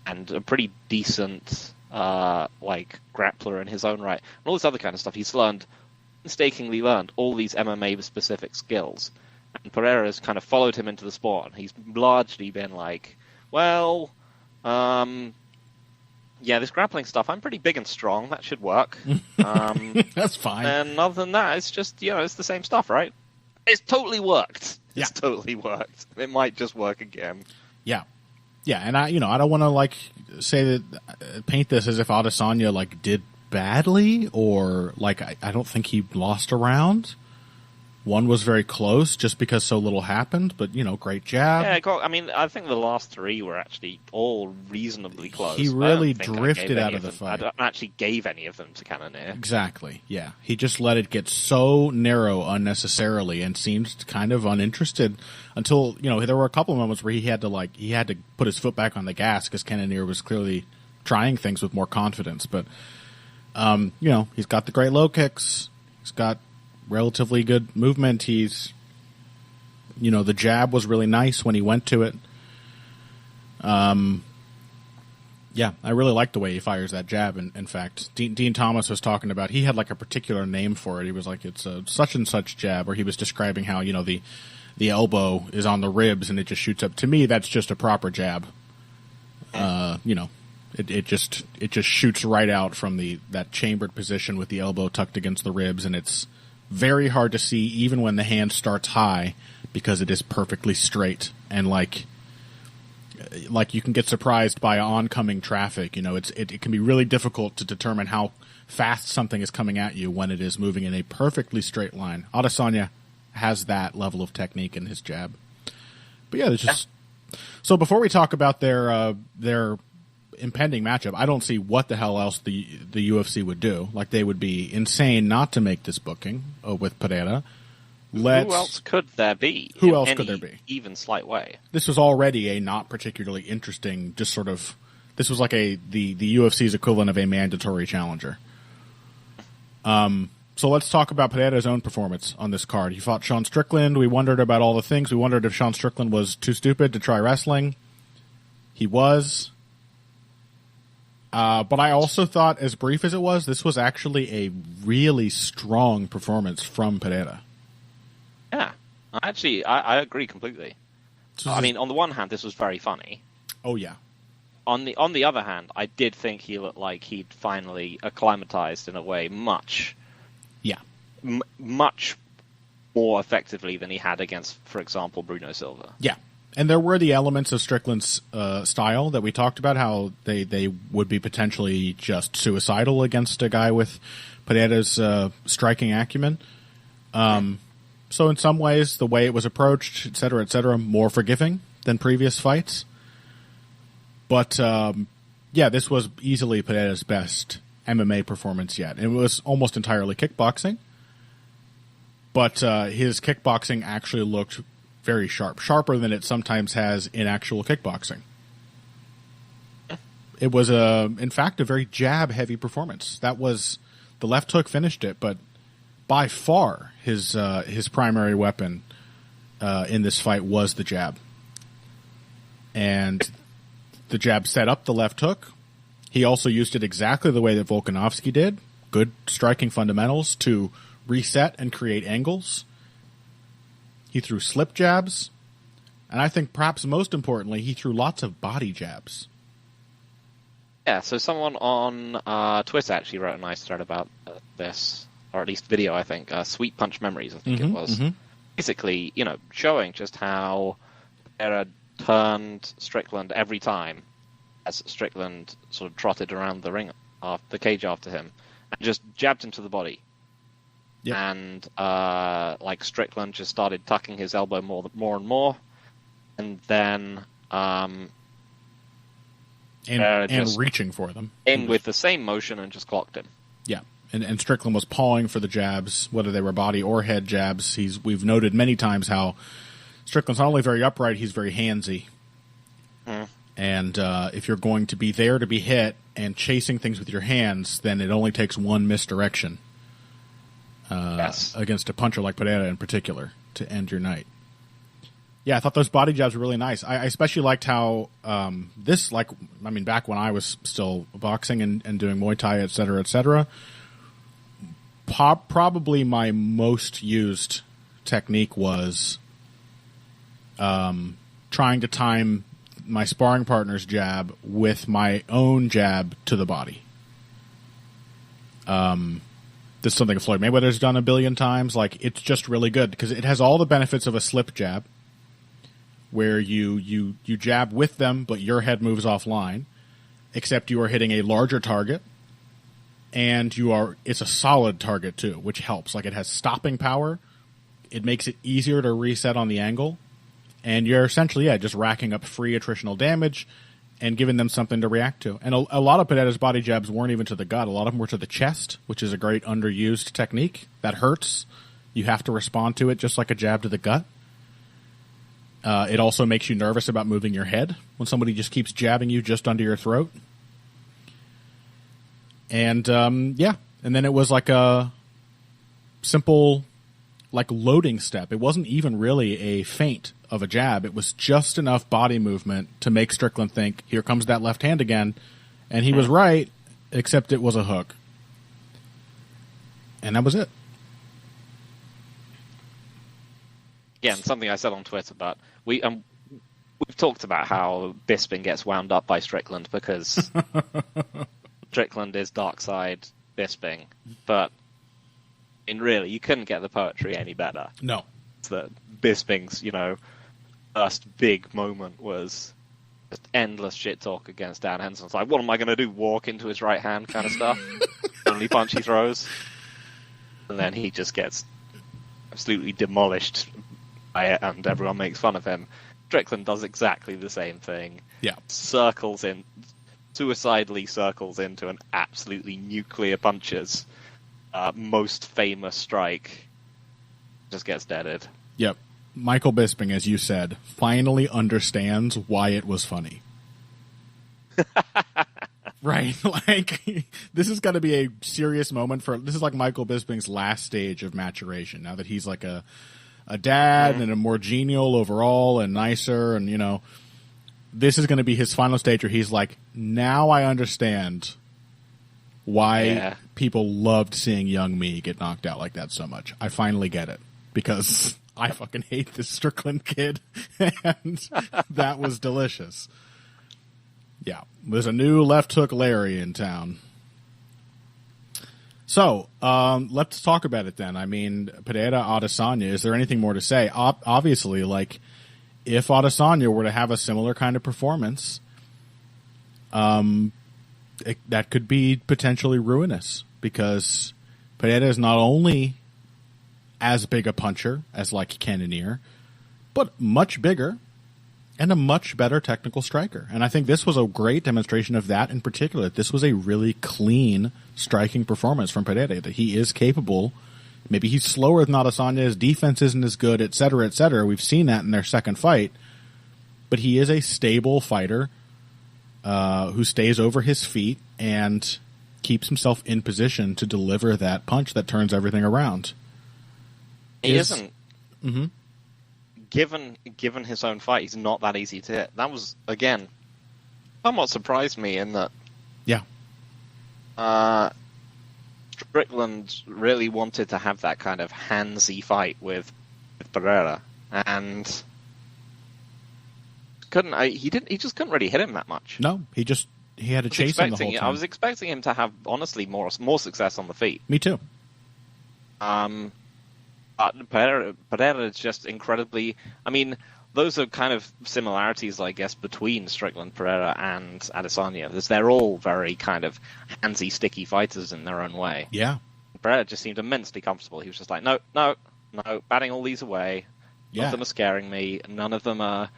and a pretty decent grappler in his own right, and all this other kind of stuff. He's mistakenly learned all these MMA specific skills, and Pereira has kind of followed him into the sport, and he's largely been like, this grappling stuff, I'm pretty big and strong, that should work. That's fine. And other than that, it's just, it's the same stuff, right? It's totally worked. Yeah. It's totally worked. It might just work again. Yeah. Yeah, and I don't want to say that paint this as if Adesanya did badly, or I don't think he lost a round. One was very close just because so little happened, but great jab. Yeah, I mean, I think the last 3 were actually all reasonably close. He really drifted out of the fight. I don't actually gave any of them to Cannoneer. Exactly. Yeah, he just let it get so narrow unnecessarily and seemed kind of uninterested until there were a couple of moments where he had to put his foot back on the gas because Cannoneer was clearly trying things with more confidence. But he's got the great low kicks. He's got relatively good movement. He's, the jab was really nice when he went to it. Yeah, I really like the way he fires that jab. In fact, Dean Thomas was talking about, he had like a particular name for it. He was like, it's a such and such jab, where he was describing how, the elbow is on the ribs and it just shoots up. To me, that's just a proper jab. It just shoots right out from that chambered position with the elbow tucked against the ribs, and it's very hard to see even when the hand starts high, because it is perfectly straight, and like you can get surprised by oncoming traffic. It can be really difficult to determine how fast something is coming at you when it is moving in a perfectly straight line. Adesanya has that level of technique in his jab. But yeah, So before we talk about their impending matchup, I don't see what the hell else the UFC would do. Like, they would be insane not to make this booking with Pereira. Who else could there be? Who else could there be? Even slight way. This was already a not particularly interesting, just sort of, this was like the UFC's equivalent of a mandatory challenger. So let's talk about Pereira's own performance on this card. He fought Sean Strickland. We wondered about all the things. We wondered if Sean Strickland was too stupid to try wrestling. He was. But I also thought, as brief as it was, this was actually a really strong performance from Pereira. Yeah. I agree completely. I mean, on the one hand, this was very funny. Oh, yeah. On the other hand, I did think he looked like he'd finally acclimatized in a way much more effectively than he had against, for example, Bruno Silva. Yeah. And there were the elements of Strickland's style that we talked about, how they would be potentially just suicidal against a guy with Pereira's striking acumen. So in some ways, the way it was approached, et cetera, more forgiving than previous fights. But, this was easily Pereira's best MMA performance yet. It was almost entirely kickboxing. But his kickboxing actually looked very sharper than it sometimes has in actual kickboxing. It was, in fact, a very jab-heavy performance. That was, the left hook finished it, but by far his primary weapon in this fight was the jab. And the jab set up the left hook. He also used it exactly the way that Volkanovski did. Good striking fundamentals to reset and create angles. He threw slip jabs. And I think perhaps most importantly, he threw lots of body jabs. Yeah, so someone on Twitter actually wrote a nice thread about this, or at least video, I think. Sweet Punch Memories, I think it was. Mm-hmm. Basically, showing just how Pereira turned Strickland every time as Strickland sort of trotted around the ring, the cage after him, and just jabbed him to the body. Yep. And Strickland just started tucking his elbow more and more, and then and reaching for them with the same motion and just clocked him. Yeah, and Strickland was pawing for the jabs, whether they were body or head jabs. We've noted many times how Strickland's not only very upright, he's very handsy. Mm. And if you're going to be there to be hit and chasing things with your hands, then it only takes one misdirection against a puncher like Pereira in particular to end your night. Yeah, I thought those body jabs were really nice. I especially liked how back when I was still boxing and doing Muay Thai, et cetera, probably my most used technique was trying to time my sparring partner's jab with my own jab to the body. This is something Floyd Mayweather's done a billion times. Like, it's just really good because it has all the benefits of a slip jab, where you jab with them, but your head moves offline, except you are hitting a larger target, and it's a solid target too, which helps. Like, it has stopping power. It makes it easier to reset on the angle, and you're essentially, just racking up free attritional damage and giving them something to react to. And a lot of Pereira's body jabs weren't even to the gut. A lot of them were to the chest, which is a great underused technique. That hurts. You have to respond to it just like a jab to the gut. It also makes you nervous about moving your head when somebody just keeps jabbing you just under your throat. And, and then it was like a simple, loading step. It wasn't even really a feint of a jab. It was just enough body movement to make Strickland think, here comes that left hand again, And he was right, except it was a hook. And that was it. Yeah, and something I said on Twitter, but we've talked about how Bisping gets wound up by Strickland because Strickland is dark side Bisping, but really, you couldn't get the poetry any better. No. That Bisping's, first big moment was just endless shit talk against Dan Henson. It's like, what am I going to do? Walk into his right hand kind of stuff? Only punch he throws. And then he just gets absolutely demolished by it, and everyone makes fun of him. Strickland does exactly the same thing. Yeah. Suicidally circles into an absolutely nuclear punches. Most famous strike. Just gets deaded. Yep. Michael Bisping, as you said, finally understands why it was funny. Right? Like, this is going to be a serious moment this is like Michael Bisping's last stage of maturation. Now that he's like a dad and a more genial overall and nicer, and, this is going to be his final stage where he's like, now I understand why people loved seeing young me get knocked out like that so much. I finally get it. Because I fucking hate this Strickland kid, and that was delicious. Yeah, there's a new left hook Larry in town. So, let's talk about it then. I mean, Pereira, Adesanya, is there anything more to say? Obviously, like, if Adesanya were to have a similar kind of performance, that could be potentially ruinous, because Pereira is not only as big a puncher as like Cannoneer, but much bigger and a much better technical striker. And I think this was a great demonstration of that in particular. This was a really clean striking performance from Pereira, that he is capable. Maybe he's slower than Adesanya, his defense isn't as good, et cetera, et cetera. We've seen that in their second fight. But he is a stable fighter who stays over his feet and keeps himself in position to deliver that punch that turns everything around. He isn't. Mm-hmm. Given his own fight, he's not that easy to hit. That was, again, somewhat surprised me in that. Yeah. Strickland really wanted to have that kind of handsy fight with Pereira, and he just couldn't really hit him that much. No, he had to chase him the whole time. I was expecting him to have, honestly, more success on the feet. Me too. But Pereira is just incredibly... I mean, those are kind of similarities, I guess, between Strickland, Pereira, and Adesanya. They're all very kind of handsy, sticky fighters in their own way. Yeah. Pereira just seemed immensely comfortable. He was just like, no, batting all these away. None of them are scaring me. None of them are...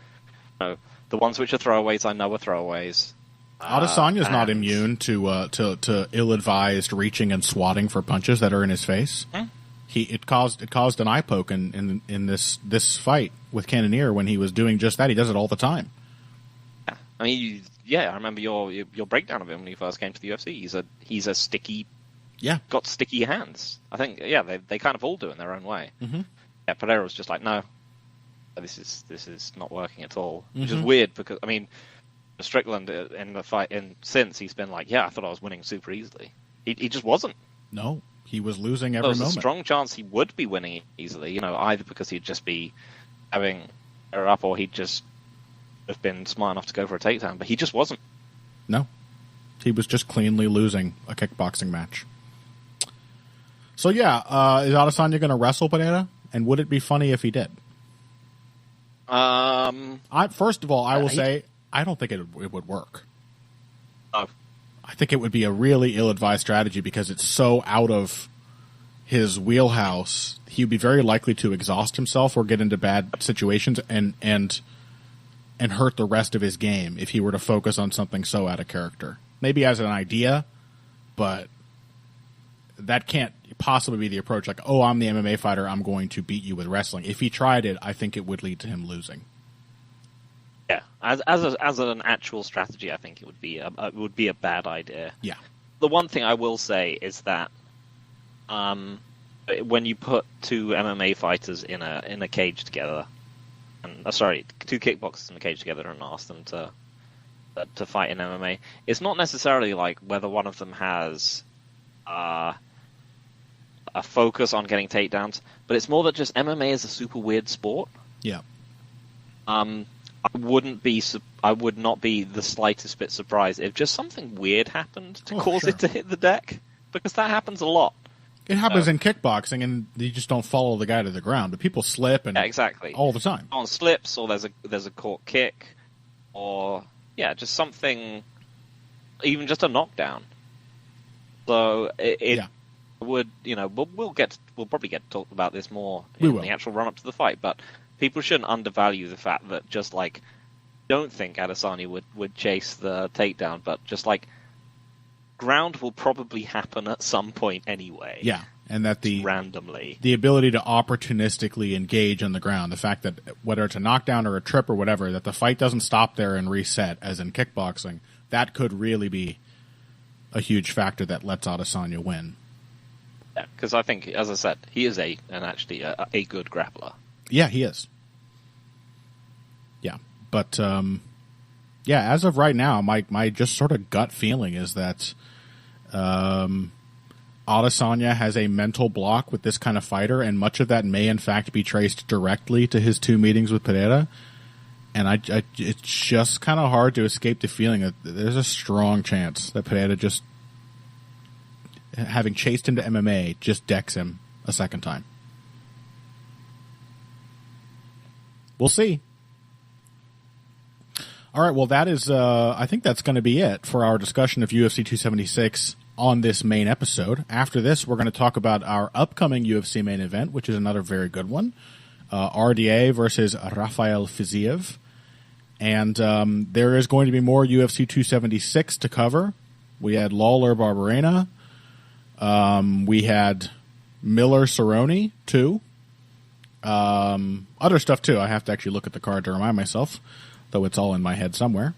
the ones which are throwaways, I know are throwaways. Adesanya's not immune to ill-advised reaching and swatting for punches that are in his face. It caused an eye poke in this fight with Cannoneer when he was doing just that. He does it all the time. Yeah. I mean, I remember your breakdown of him when he first came to the UFC. He's a sticky, got sticky hands. I think they kind of all do in their own way. Mm-hmm. Yeah, Pereira was just like, no, this is not working at all, which is weird because I mean, Strickland in the fight since he's been like, I thought I was winning super easily. He just wasn't. No. He was losing every moment. There was a strong chance he would be winning easily, either because he'd just be having her up or he'd just have been smart enough to go for a takedown, but he just wasn't. No. He was just cleanly losing a kickboxing match. So, is Adesanya going to wrestle Pereira? And would it be funny if he did? First of all, I will say, I don't think it would work. Oh. I think it would be a really ill-advised strategy because it's so out of his wheelhouse. He would be very likely to exhaust himself or get into bad situations and hurt the rest of his game if he were to focus on something so out of character. Maybe as an idea, but that can't possibly be the approach. Like, I'm the MMA fighter, I'm going to beat you with wrestling. If he tried it, I think it would lead to him losing. Yeah, as an actual strategy, I think it would be a bad idea. Yeah. The one thing I will say is that when you put two MMA fighters in a cage together, two kickboxers in a cage together, and ask them to to fight in MMA. It's not necessarily like whether one of them has a focus on getting takedowns, but it's more that just MMA is a super weird sport. Yeah. I would not be the slightest bit surprised if just something weird happened to cause it to hit the deck, because that happens a lot. It happens in kickboxing, and you just don't follow the guy to the ground. But people slip, and exactly all the time. On slips, or there's a caught kick, or just something, even just a knockdown. So it would, we'll probably get to talk about this more in the actual run up to the fight. But people shouldn't undervalue the fact that just like, don't think Adesanya would chase the takedown, but just like, ground will probably happen at some point anyway. Yeah, and that randomly, the ability to opportunistically engage on the ground, the fact that whether it's a knockdown or a trip or whatever, that the fight doesn't stop there and reset, as in kickboxing, that could really be a huge factor that lets Adesanya win. Yeah, because I think, as I said, he is actually a good grappler. Yeah, he is. Yeah, but as of right now, my just sort of gut feeling is that Adesanya has a mental block with this kind of fighter, and much of that may in fact be traced directly to his 2 meetings with Pereira. And it's just kind of hard to escape the feeling that there's a strong chance that Pereira, just having chased him to MMA, just decks him a second time. We'll see. All right, well, that is, I think that's going to be it for our discussion of UFC 276 on this main episode. After this, we're going to talk about our upcoming UFC main event, which is another very good one. RDA versus Rafael Fazeev. And there is going to be more UFC 276 to cover. We had Lawler Barberena. We had Miller Cerrone, too. Other stuff, too. I have to actually look at the card to remind myself, though it's all in my head somewhere.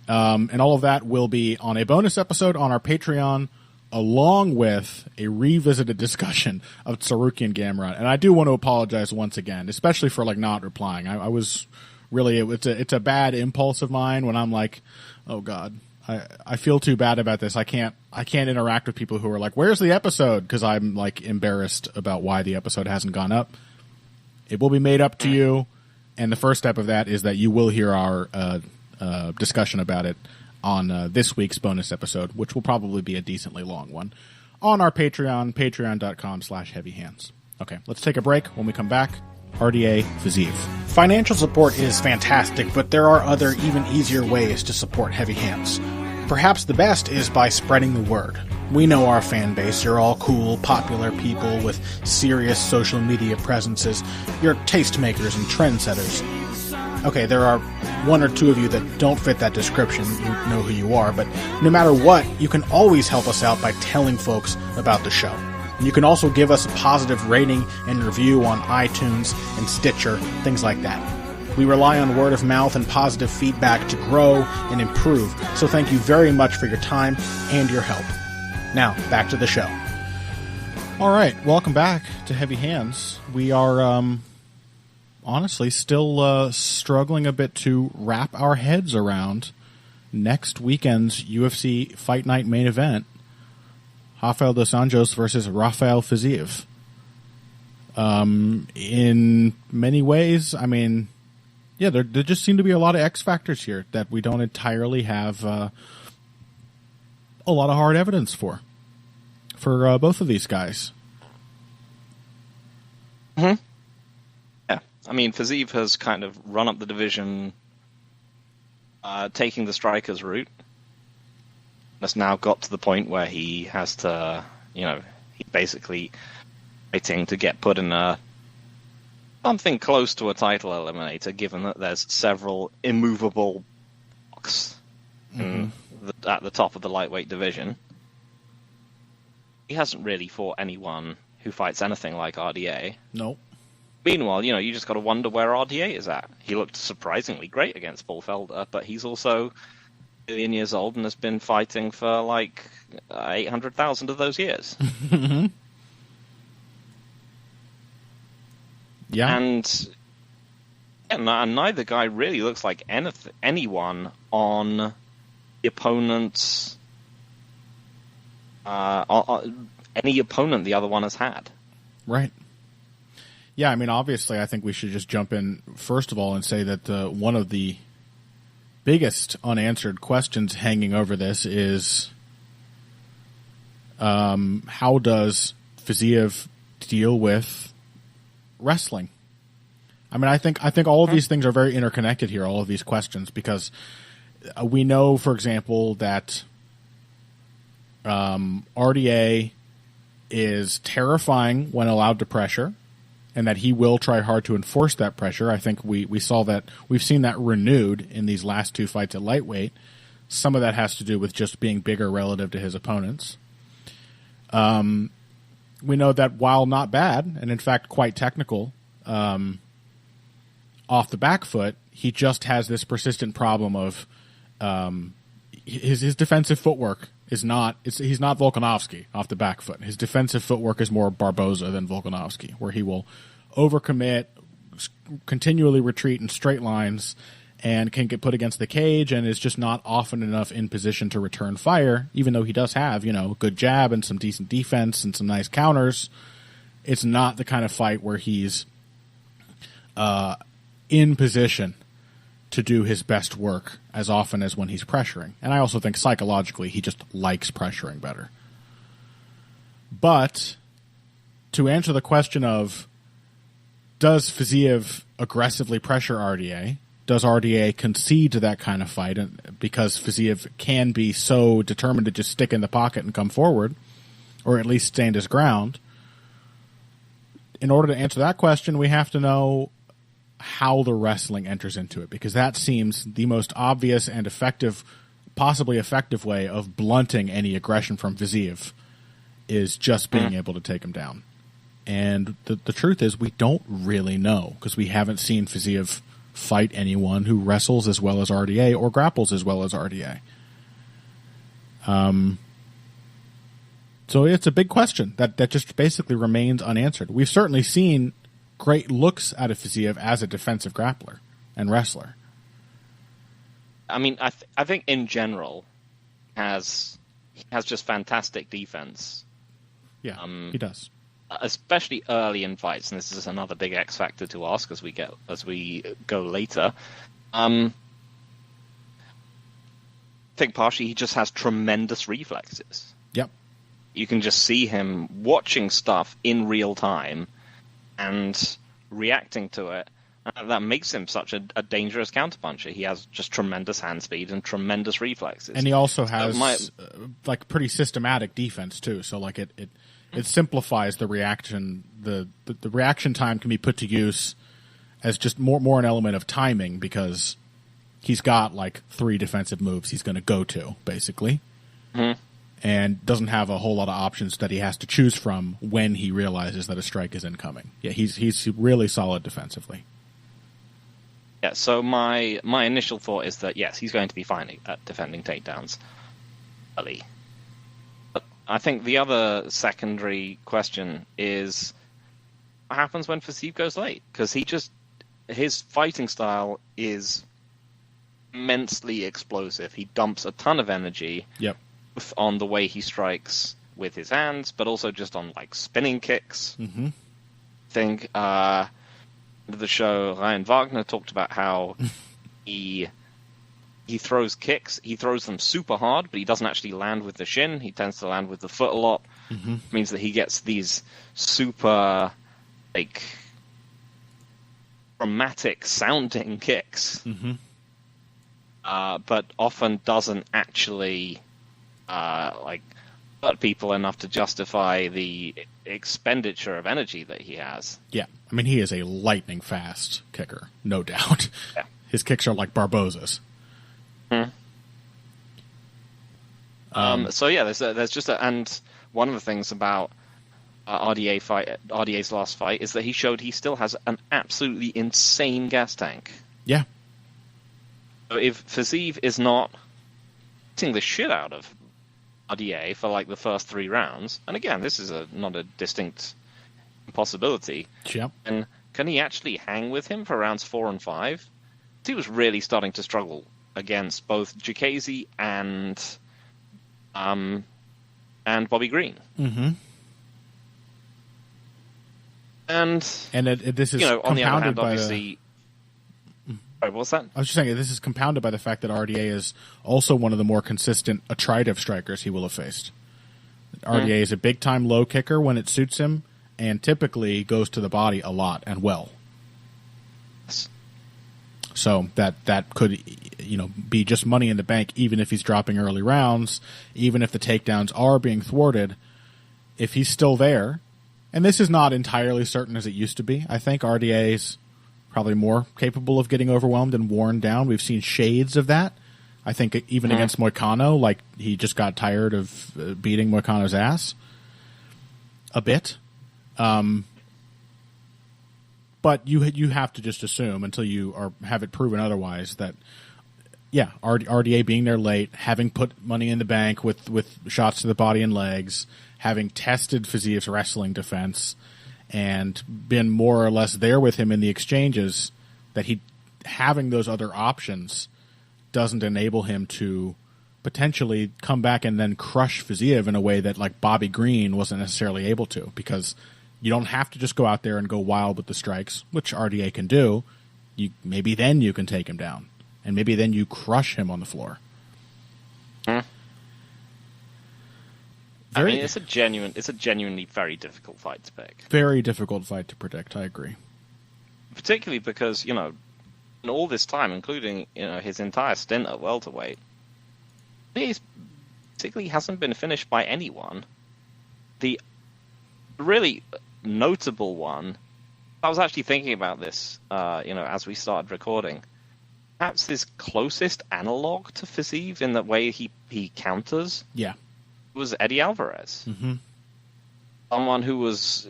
And all of that will be on a bonus episode on our Patreon, along with a revisited discussion of Tsarukyan Gamrot. And I do want to apologize once again, especially for not replying. I was really, it's a bad impulse of mine when I'm like, oh God, I feel too bad about this. I can't interact with people who are like, where's the episode? Because I'm embarrassed about why the episode hasn't gone up. It will be made up to you. And the first step of that is that you will hear our discussion about it on this week's bonus episode, which will probably be a decently long one, on our Patreon, patreon.com/heavyhands. Okay, let's take a break. When we come back, RDA Fazeev. Financial support is fantastic, but there are other, even easier ways to support Heavy Hands. Perhaps the best is by spreading the word. We know our fan base. You're all cool, popular people with serious social media presences. You're tastemakers and trendsetters. Okay, there are 1 or 2 of you that don't fit that description. You know who you are, but no matter what, you can always help us out by telling folks about the show. And you can also give us a positive rating and review on iTunes and Stitcher, things like that. We rely on word of mouth and positive feedback to grow and improve, so thank you very much for your time and your help. Now, back to the show. All right, welcome back to Heavy Hands. We are, honestly, still struggling a bit to wrap our heads around next weekend's UFC Fight Night main event, Rafael dos Anjos versus Rafael Fazeev. In many ways, I mean, yeah, there just seem to be a lot of X factors here that we don't entirely have a lot of hard evidence for both of these guys. Mm-hmm. Yeah, I mean, Fazeev has kind of run up the division, taking the strikers route. Has now got to the point where he has to, he's basically fighting to get put in something close to a title eliminator, given that there's several immovable blocks at the top of the lightweight division. He hasn't really fought anyone who fights anything like RDA. Nope. Meanwhile, you just got to wonder where RDA is at. He looked surprisingly great against Paul Felder, but he's also a million years old and has been fighting for 800,000 of those years. Yeah. And neither guy really looks like anyone on the opponent's any opponent the other one has had. Right. Yeah, I mean, obviously, I think we should just jump in first of all and say that one of the biggest unanswered questions hanging over this is how does Fazeev deal with wrestling? I mean, I think all of these things are very interconnected here, all of these questions, because we know, for example, that RDA is terrifying when allowed to pressure, and that he will try hard to enforce that pressure. I think we saw that, we've seen that renewed in these last two fights at lightweight. Some of that has to do with just being bigger relative to his opponents. We know that while not bad, and in fact quite technical, off the back foot, he just has this persistent problem of his defensive footwork is not, he's not Volkanovski off the back foot. His defensive footwork is more Barboza than Volkanovski, where he will overcommit, continually retreat in straight lines, and can get put against the cage and is just not often enough in position to return fire, even though he does have, a good jab and some decent defense and some nice counters. It's not the kind of fight where he's in position to do his best work as often as when he's pressuring. And I also think psychologically he just likes pressuring better. But to answer the question of, does Fazeev aggressively pressure RDA? Does RDA concede to that kind of fight because Fazeev can be so determined to just stick in the pocket and come forward, or at least stand his ground? In order to answer that question, we have to know how the wrestling enters into it, because that seems the most obvious and effective, possibly effective way of blunting any aggression from Fazeev, is just being able to take him down. And the truth is, we don't really know, because we haven't seen Fazeev fight anyone who wrestles as well as RDA or grapples as well as RDA. So it's a big question that just basically remains unanswered. We've certainly seen great looks out of Fazeev as a defensive grappler and wrestler. I mean, I think in general, he has just fantastic defense. Yeah, he does. Especially early in fights, and this is another big X factor to ask as we go later. I think partially he just has tremendous reflexes. Yep. You can just see him watching stuff in real time and reacting to it. That makes him such a dangerous counterpuncher. He has just tremendous hand speed and tremendous reflexes. And he also has pretty systematic defense too. So it simplifies the reaction. The reaction time can be put to use as just more an element of timing, because he's got 3 defensive moves he's going to go to, basically. Mm-hmm. And doesn't have a whole lot of options that he has to choose from when he realizes that a strike is incoming. Yeah, he's really solid defensively. Yeah, so my initial thought is that, yes, he's going to be fine at defending takedowns early. But I think the other secondary question is, what happens when Fazeev goes late? Because his fighting style is immensely explosive. He dumps a ton of energy. Yep. On the way he strikes with his hands, but also just on spinning kicks. Mm-hmm. I think the show Ryan Wagner talked about how he throws kicks. He throws them super hard, but he doesn't actually land with the shin. He tends to land with the foot a lot. Mm-hmm. It means that he gets these super dramatic sounding kicks, mm-hmm. But often doesn't actually hurt people enough to justify the expenditure of energy that he has. Yeah, I mean, he is a lightning fast kicker, no doubt. Yeah. His kicks are like Barboza's. Hmm. So yeah, there's just and one of the things about RDA's last fight is that he showed he still has an absolutely insane gas tank. Yeah. So if Fazeev is not hitting the shit out of RDA for the first 3 rounds, and again, this is not a distinct impossibility. Yep. And can he actually hang with him for rounds 4 and 5? He was really starting to struggle against both Jacasey and Bobby Green. Mm-hmm. And this is on the other compounded hand, by obviously. Sorry, what's that? I was just saying this is compounded by the fact that RDA is also one of the more consistent attritive strikers he will have faced. RDA is a big-time low kicker when it suits him, and typically goes to the body a lot and well. So that could, be just money in the bank, even if he's dropping early rounds, even if the takedowns are being thwarted. If he's still there, and this is not entirely certain as it used to be, I think RDA's probably more capable of getting overwhelmed and worn down. We've seen shades of that. I think even against Moicano, like he just got tired of beating Moicano's ass a bit. But you have to just assume until you have it proven otherwise that, RDA being there late, having put money in the bank with shots to the body and legs, having tested Fazeev's wrestling defense, and been more or less there with him in the exchanges, that having those other options doesn't enable him to potentially come back and then crush Fazeev in a way that like Bobby Green wasn't necessarily able to, because you don't have to just go out there and go wild with the strikes, which RDA can do. Maybe then you can take him down, and maybe then you crush him on the floor. It's a genuinely very difficult fight to pick. Very difficult fight to predict. I agree. Particularly because in all this time, including his entire stint at welterweight, he particularly hasn't been finished by anyone. The really notable one, I was actually thinking about this, as we started recording. Perhaps his closest analog to Fazeev in the way he counters, was Eddie Alvarez. Mm-hmm. Someone who was,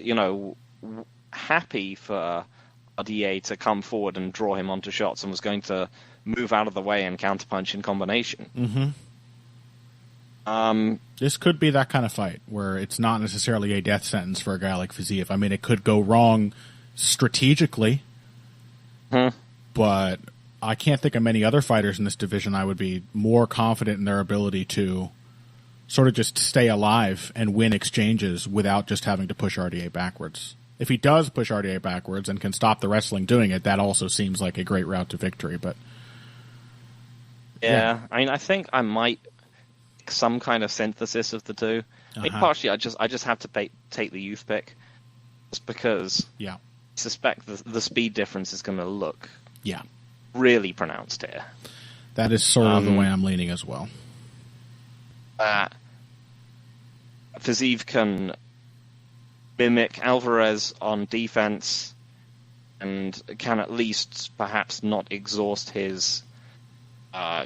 happy for RDA to come forward and draw him onto shots, and was going to move out of the way and counterpunch in combination. Mm-hmm. This could be that kind of fight where it's not necessarily a death sentence for a guy like Fazeev. I mean, it could go wrong strategically, but I can't think of many other fighters in this division I would be more confident in their ability to sort of just stay alive and win exchanges without just having to push RDA backwards. If he does push RDA backwards and can stop the wrestling doing it, that also seems like a great route to victory. But I mean, I think I might some kind of synthesis of the two. I mean, partially, I just have to take the youth pick, just because I suspect the speed difference is going to look really pronounced here. That is sort of the way I'm leaning as well. Fazeev can mimic Alvarez on defense and can at least perhaps not exhaust his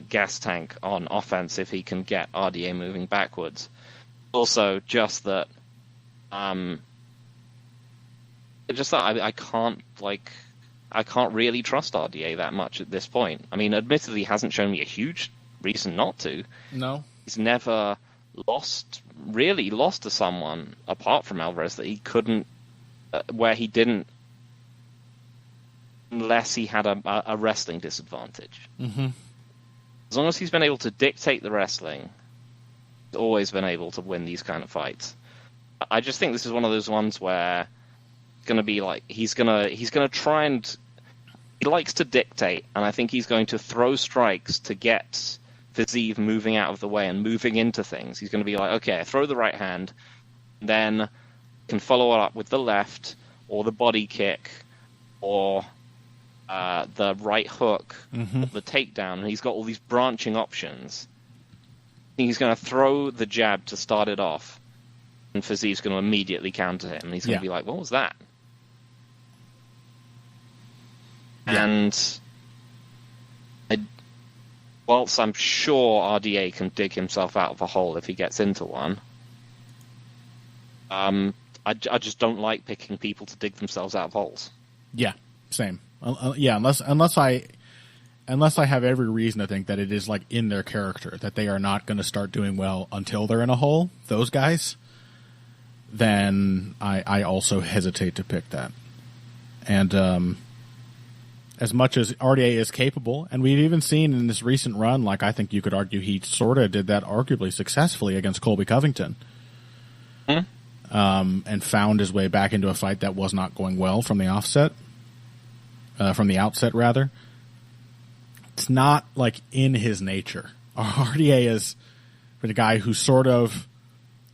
gas tank on offense if he can get RDA moving backwards. Also, just that I can't really trust RDA that much at this point. I mean, admittedly, he hasn't shown me a huge reason not to. No. He's never lost to someone apart from Alvarez that he couldn't, where he didn't, unless he had a wrestling disadvantage. Mm-hmm. As long as he's been able to dictate the wrestling, he's always been able to win these kind of fights. I just think this is one of those ones where it's going to be like he's going to try and he likes to dictate, and I think he's going to throw strikes to get Fazeev moving out of the way and moving into things. He's going to be like, okay, I throw the right hand, then can follow it up with the left, or the body kick, or the right hook, or the takedown, and he's got all these branching options. I think he's going to throw the jab to start it off, and Fazeev's going to immediately counter him, and he's going to be like, what was that? And whilst I'm sure RDA can dig himself out of a hole if he gets into one, I just don't like picking people to dig themselves out of holes. Yeah, same. Unless I have every reason to think that it is like in their character that they are not going to start doing well until they're in a hole, those guys, then I also hesitate to pick that. And as much as RDA is capable, and we've even seen in this recent run, like I think you could argue he sort of did that arguably successfully against Colby Covington, and found his way back into a fight that was not going well from the outset. It's not like in his nature. RDA is the guy who sort of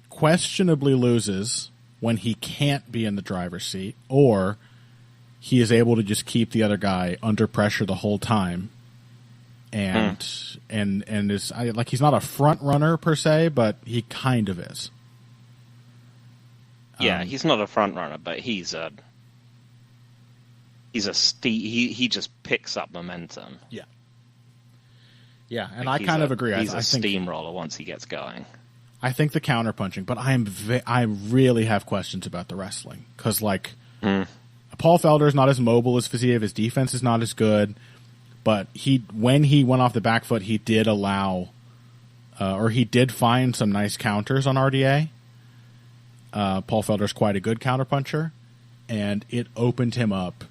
questionably loses when he can't be in the driver's seat, or he is able to just keep the other guy under pressure the whole time, and is like, he's not a front runner per se, but he kind of is. Yeah, he's not a front runner, but he just picks up momentum. Yeah. Yeah, and like I kind of agree. He's I a think steamroller once he gets going. I think the counterpunching, but I really have questions about the wrestling, because like Paul Felder is not as mobile as Fazeev. His defense is not as good, but when he went off the back foot, he did allow, or he did find some nice counters on RDA. Paul Felder's quite a good counterpuncher, and it opened him up.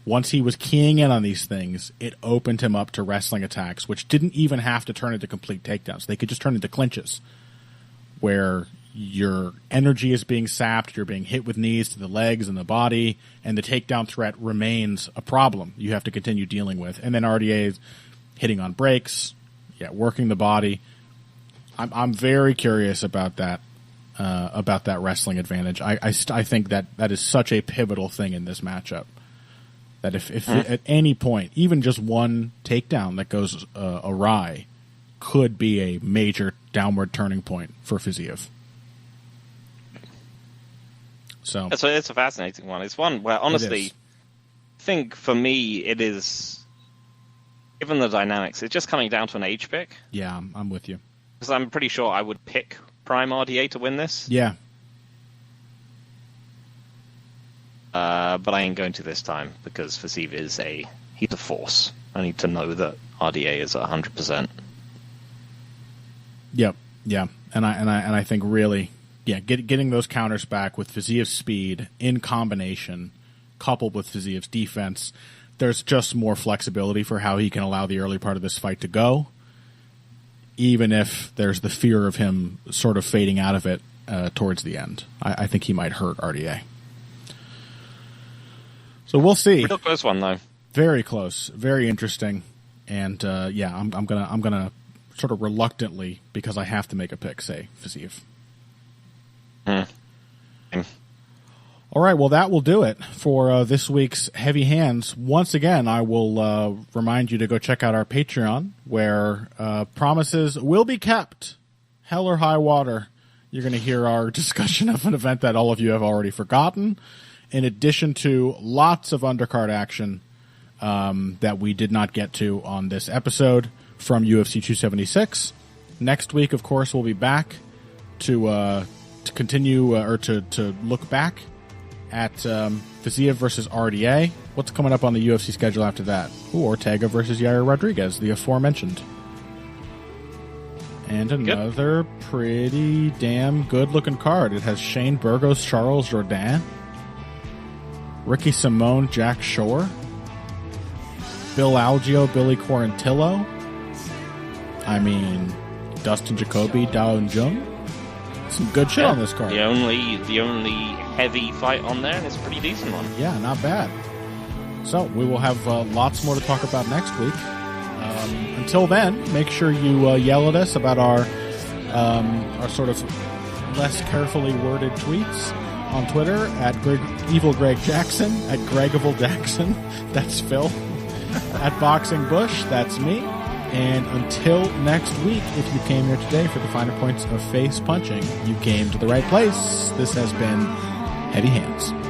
Once he was keying in on these things, it opened him up to wrestling attacks, which didn't even have to turn into complete takedowns. They could just turn into clinches, where your energy is being sapped, you're being hit with knees to the legs and the body, and the takedown threat remains a problem you have to continue dealing with. And then RDA is hitting on breaks, working the body. I'm very curious about that wrestling advantage. I think that is such a pivotal thing in this matchup. That if at any point, even just one takedown that goes awry, could be a major downward turning point for Fazeev. So it's a fascinating one. It's one where, honestly, I think for me it is, given the dynamics, it's just coming down to an age pick. Yeah, I'm with you. Because I'm pretty sure I would pick Prime RDA to win this. Yeah. But I ain't going to this time, because Fazeev he's a force. I need to know that RDA is 100%. Yep, yeah, and I think really, getting those counters back with Fazeev's speed in combination, coupled with Fazeev's defense, there's just more flexibility for how he can allow the early part of this fight to go, even if there's the fear of him sort of fading out of it towards the end. I think he might hurt RDA. So we'll see. Real close one, though. Very close, very interesting, and I'm gonna sort of reluctantly, because I have to make a pick, say Fazeev. All right, well, that will do it for this week's Heavy Hands. Once again, I will remind you to go check out our Patreon, where promises will be kept. Hell or high water, you're going to hear our discussion of an event that all of you have already forgotten, in addition to lots of undercard action that we did not get to on this episode from UFC 276. Next week, of course, we'll be back to continue or to look back at Fazeev versus RDA. What's coming up on the UFC schedule after that? Ortega versus Yair Rodriguez, the aforementioned. And another pretty damn good-looking card. It has Shane Burgos, Charles Jourdain, Ricky Simone, Jack Shore, Bill Algeo, Billy Quarantillo. I mean, Dustin Jacoby, Dao Jung. Some good shit on this card. The only heavy fight on there, and it's a pretty decent one. Yeah, not bad. So we will have lots more to talk about next week. Until then, make sure you yell at us about our sort of less carefully worded tweets on Twitter at Evil Greg Jackson, at Gregable Jackson, that's Phil, at Boxing Bush, that's me. And until next week, if you came here today for the finer points of face punching, you came to the right place. This has been Heavy Hands.